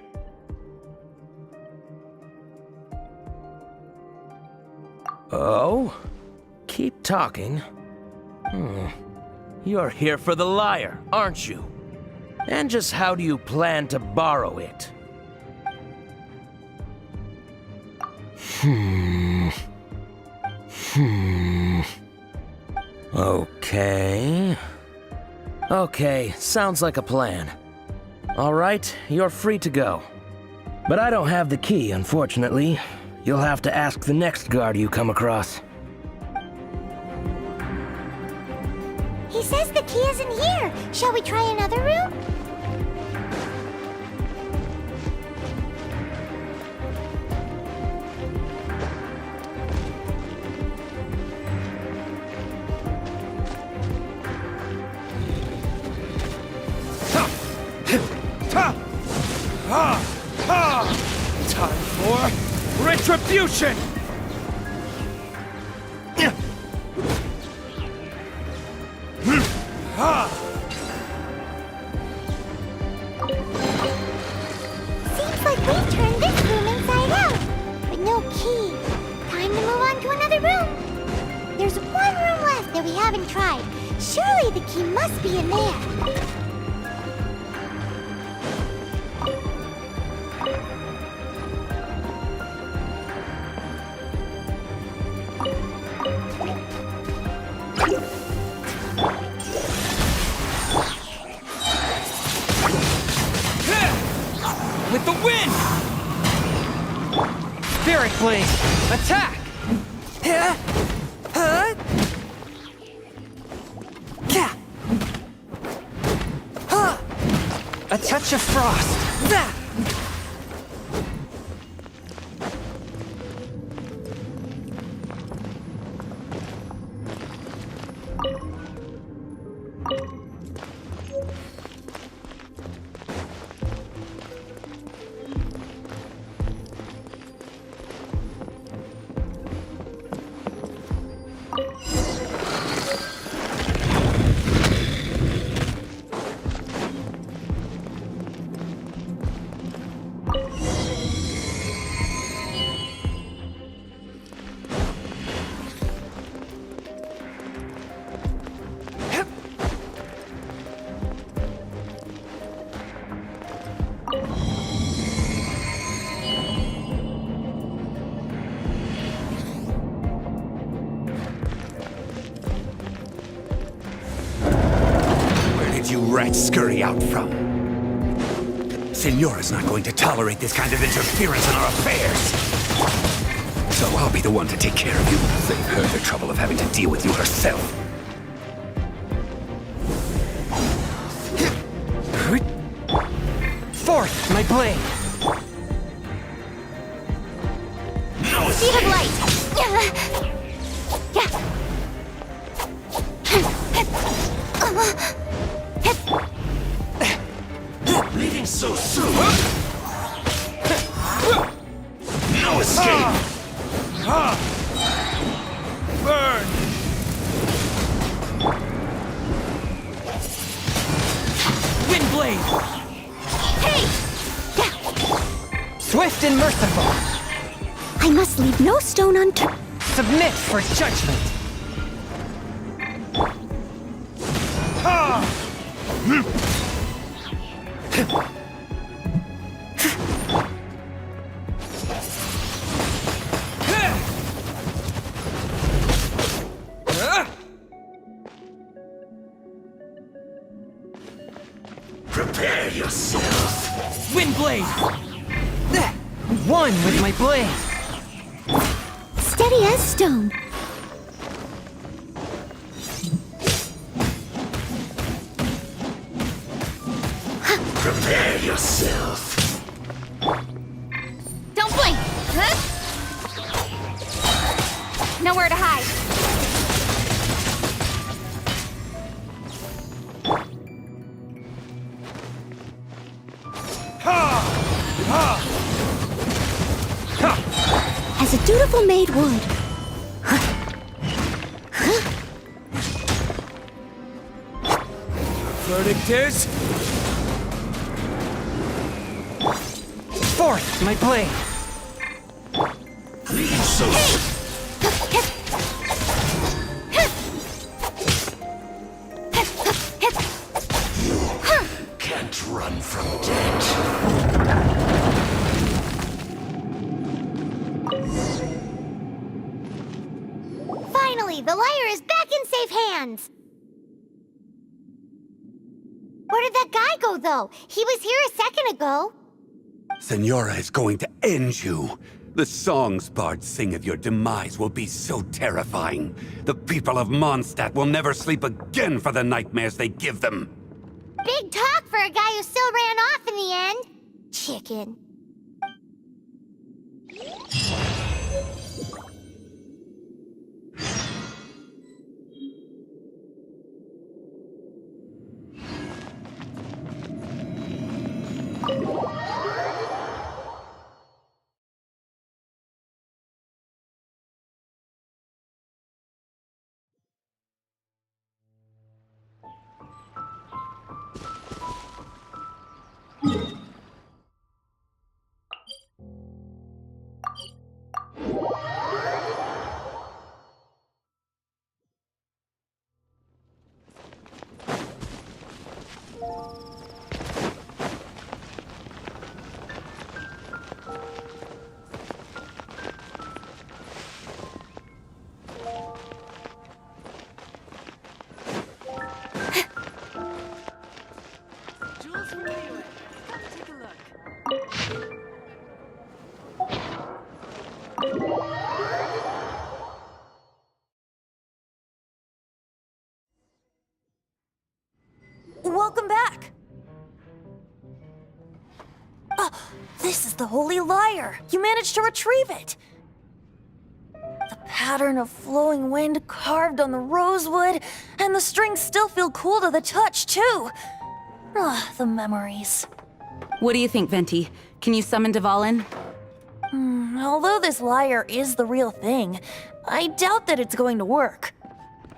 Oh? Keep talking. You're here for the lyre, aren't you? And just how do you plan to borrow it? Okay, sounds like a plan. Alright, you're free to go. But I don't have the key, unfortunately. You'll have to ask the next guard you come across. He says the key isn't here. Shall we try another room? Time for retribution! Seems like we've turned this room inside out, but no key. Time to move on to another room. There's one room left that we haven't tried. Surely the key must be in there. With the wind! Spirit Blade! Attack! A touch of frost! You rats scurry out from? Senora's not going to tolerate this kind of interference in our affairs. So I'll be the one to take care of you. Save her the trouble of having to deal with you herself. Forth, my blade! No Speed of light! Leaving so soon? No escape! Burn! Wind blade! Hey! Swift and merciful! I must leave no stone unturned. Submit for judgment! Prepare yourself! Wind blade! One with my blade! Steady as stone. Prepare yourself! Don't blink! Nowhere to hide. As a dutiful Devil-made wood. Verdict is... Forth, my blade! Can't run from death. Finally, the lyre is back in safe hands. Where did that guy go, though? He was here a second ago. Senora is going to end you. The songs bards sing of your demise will be so terrifying. The people of Mondstadt will never sleep again for the nightmares they give them. Big talk for a guy who still ran off in the end. Chicken. Welcome back! This is the Holy Lyre! You managed to retrieve it! The pattern of flowing wind carved on the rosewood, and the strings still feel cool to the touch, too! The memories. What do you think, Venti? Can you summon Dvalin? Although this lyre is the real thing, I doubt that it's going to work.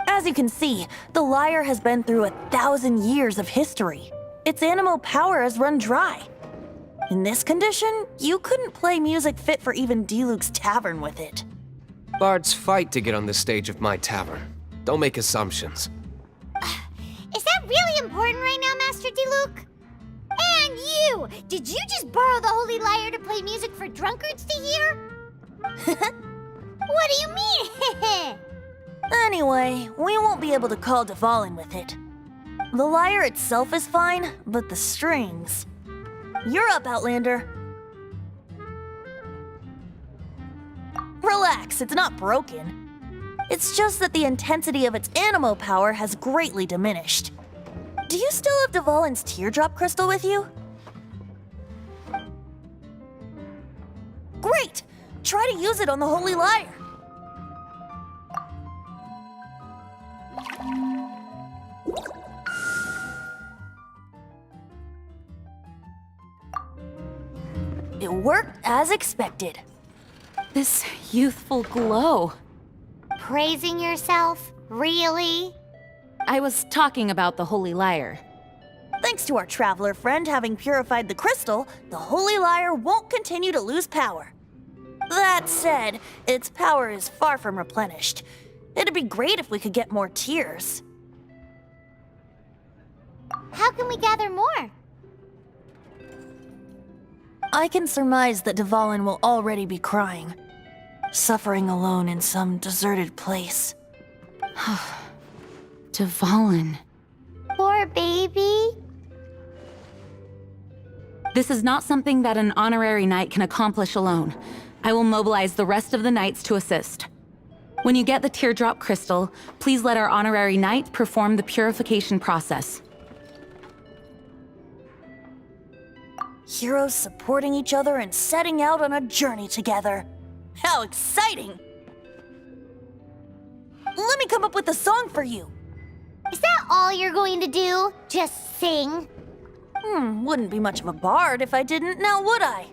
As you can see, the lyre has been through 1,000 years of history. Its animal power has run dry. In this condition, you couldn't play music fit for even D-Luke's tavern with it. Bards fight to get on the stage of my tavern. Don't make assumptions. Is that really important right now, Master D-Luke? And you! Did you just borrow the Holy Lyre to play music for drunkards to hear? What do you mean? Anyway, we won't be able to call Dvalin with it. The lyre itself is fine, but the strings... You're up, Outlander. Relax, it's not broken. It's just that the intensity of its animal power has greatly diminished. Do you still have Dvalin's teardrop crystal with you? Great! Try to use it on the Holy Lyre. It worked as expected. This youthful glow. Praising yourself? Really? I was talking about the Holy Lyre. Thanks to our traveler friend having purified the crystal, the Holy Lyre won't continue to lose power. That said, its power is far from replenished. It'd be great if we could get more tears. How can we gather more? I can surmise that Dvalin will already be crying, suffering alone in some deserted place. Dvalin. Poor baby. This is not something that an honorary knight can accomplish alone. I will mobilize the rest of the knights to assist. When you get the teardrop crystal, please let our honorary knight perform the purification process. Heroes supporting each other and setting out on a journey together. How exciting! Let me come up with a song for you. Is that all you're going to do? Just sing? Wouldn't be much of a bard if I didn't, now would I?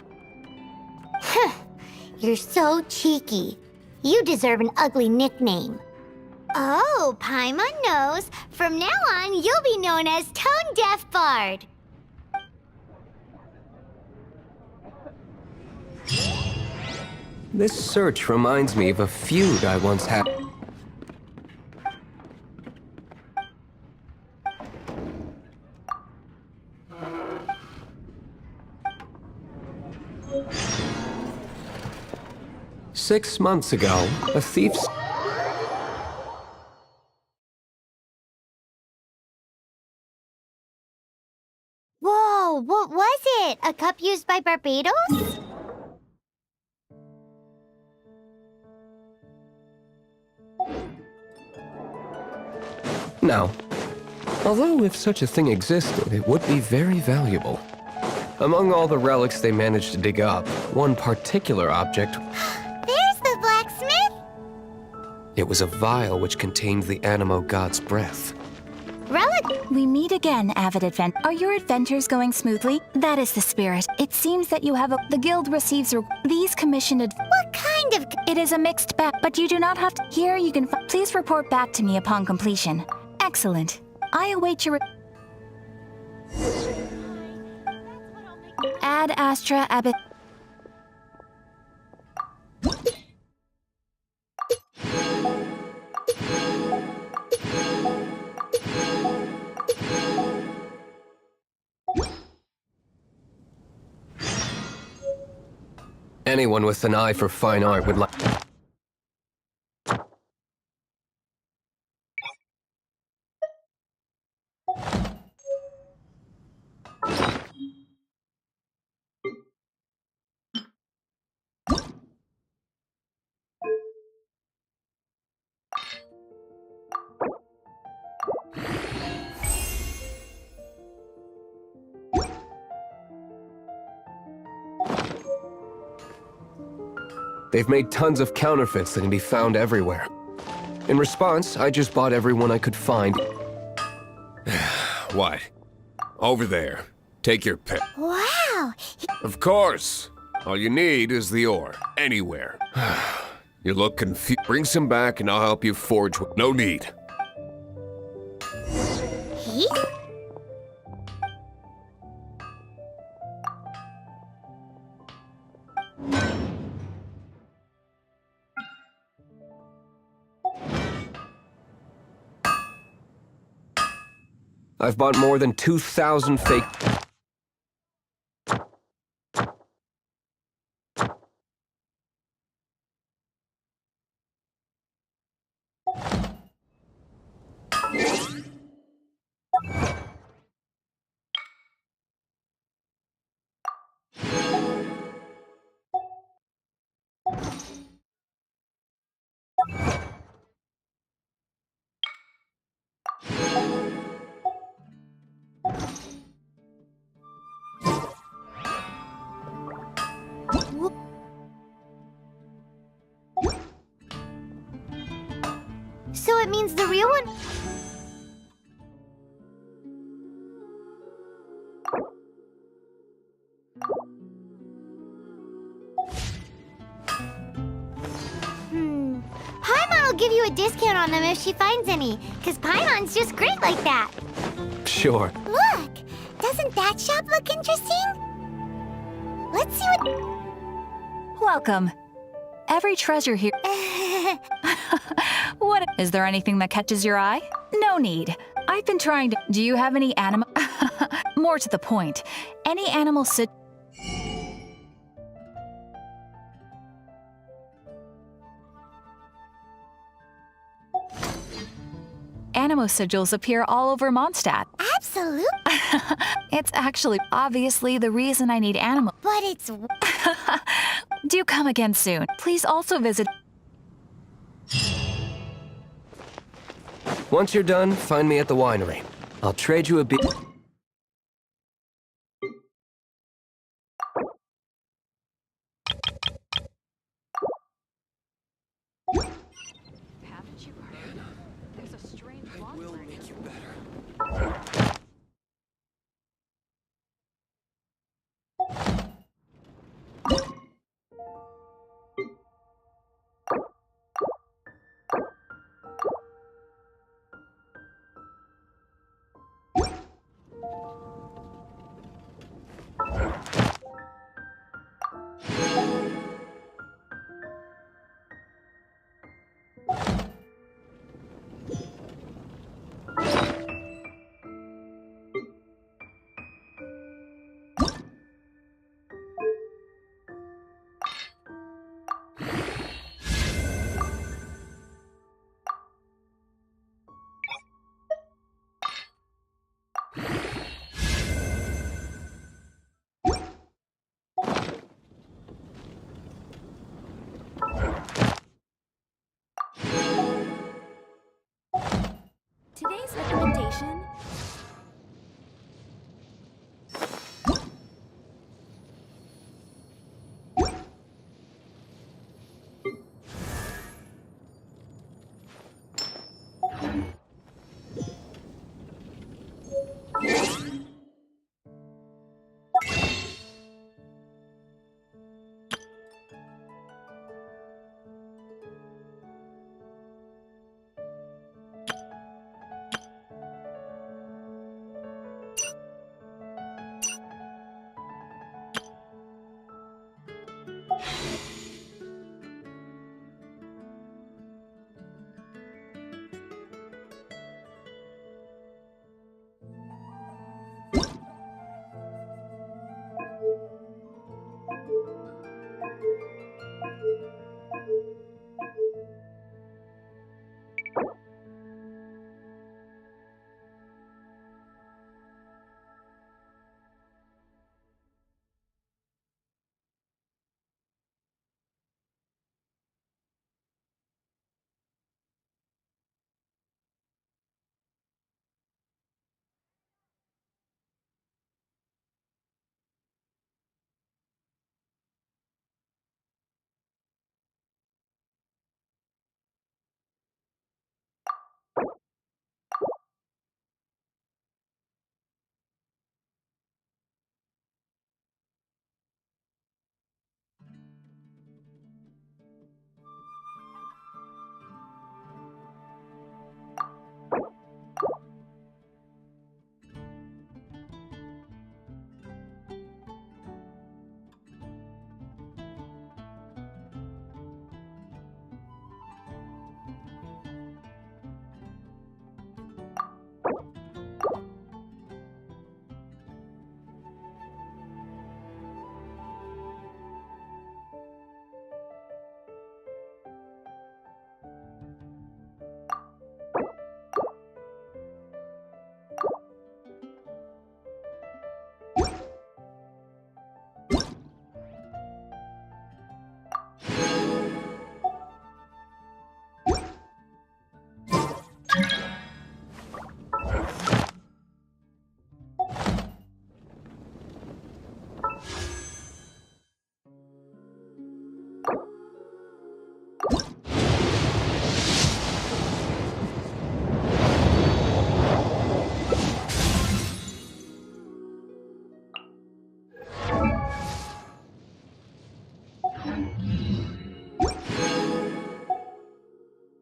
You're so cheeky. You deserve an ugly nickname. Oh, Paimon knows. From now on, you'll be known as Tone Deaf Bard. This search reminds me of a feud I once had. Six months ago, a thief. Whoa, what was it? A cup used by Barbados? No. Although if such a thing existed, it would be very valuable. Among all the relics they managed to dig up, one particular object... There's the blacksmith! It was a vial which contained the Animo God's breath. Relic! We meet again, avid advent. Are your adventures going smoothly? That is the spirit. It seems that you have the guild receives these commissioned What kind of... It is a mixed bag, but you do not have to... Here you can... Please report back to me upon completion. Excellent. I await your... Ad Astra Abbot... Anyone with an eye for fine art would like... They've made tons of counterfeits that can be found everywhere. In response, I just bought everyone I could find. What? Over there. Take your pick. Wow! Of course. All you need is the ore. Anywhere. You look confused. Bring some back and I'll help you forge. No need. He? I've bought more than 2,000 fake... So it means the real one... Paimon will give you a discount on them if she finds any, because Paimon's just great like that. Sure. Look! Doesn't that shop look interesting? Let's see what... Welcome. Every treasure here... What? Is there anything that catches your eye? No need. I've been trying to... Do you have any animal... More to the point. Any animal Animo sigils appear all over Mondstadt. Absolutely. It's actually obviously the reason I need animal. But it's... Do come again soon. Please also visit... Once you're done, find me at the winery. I'll trade you a bit... Haven't you heard? There's a strange I will make you better. Today's recommendation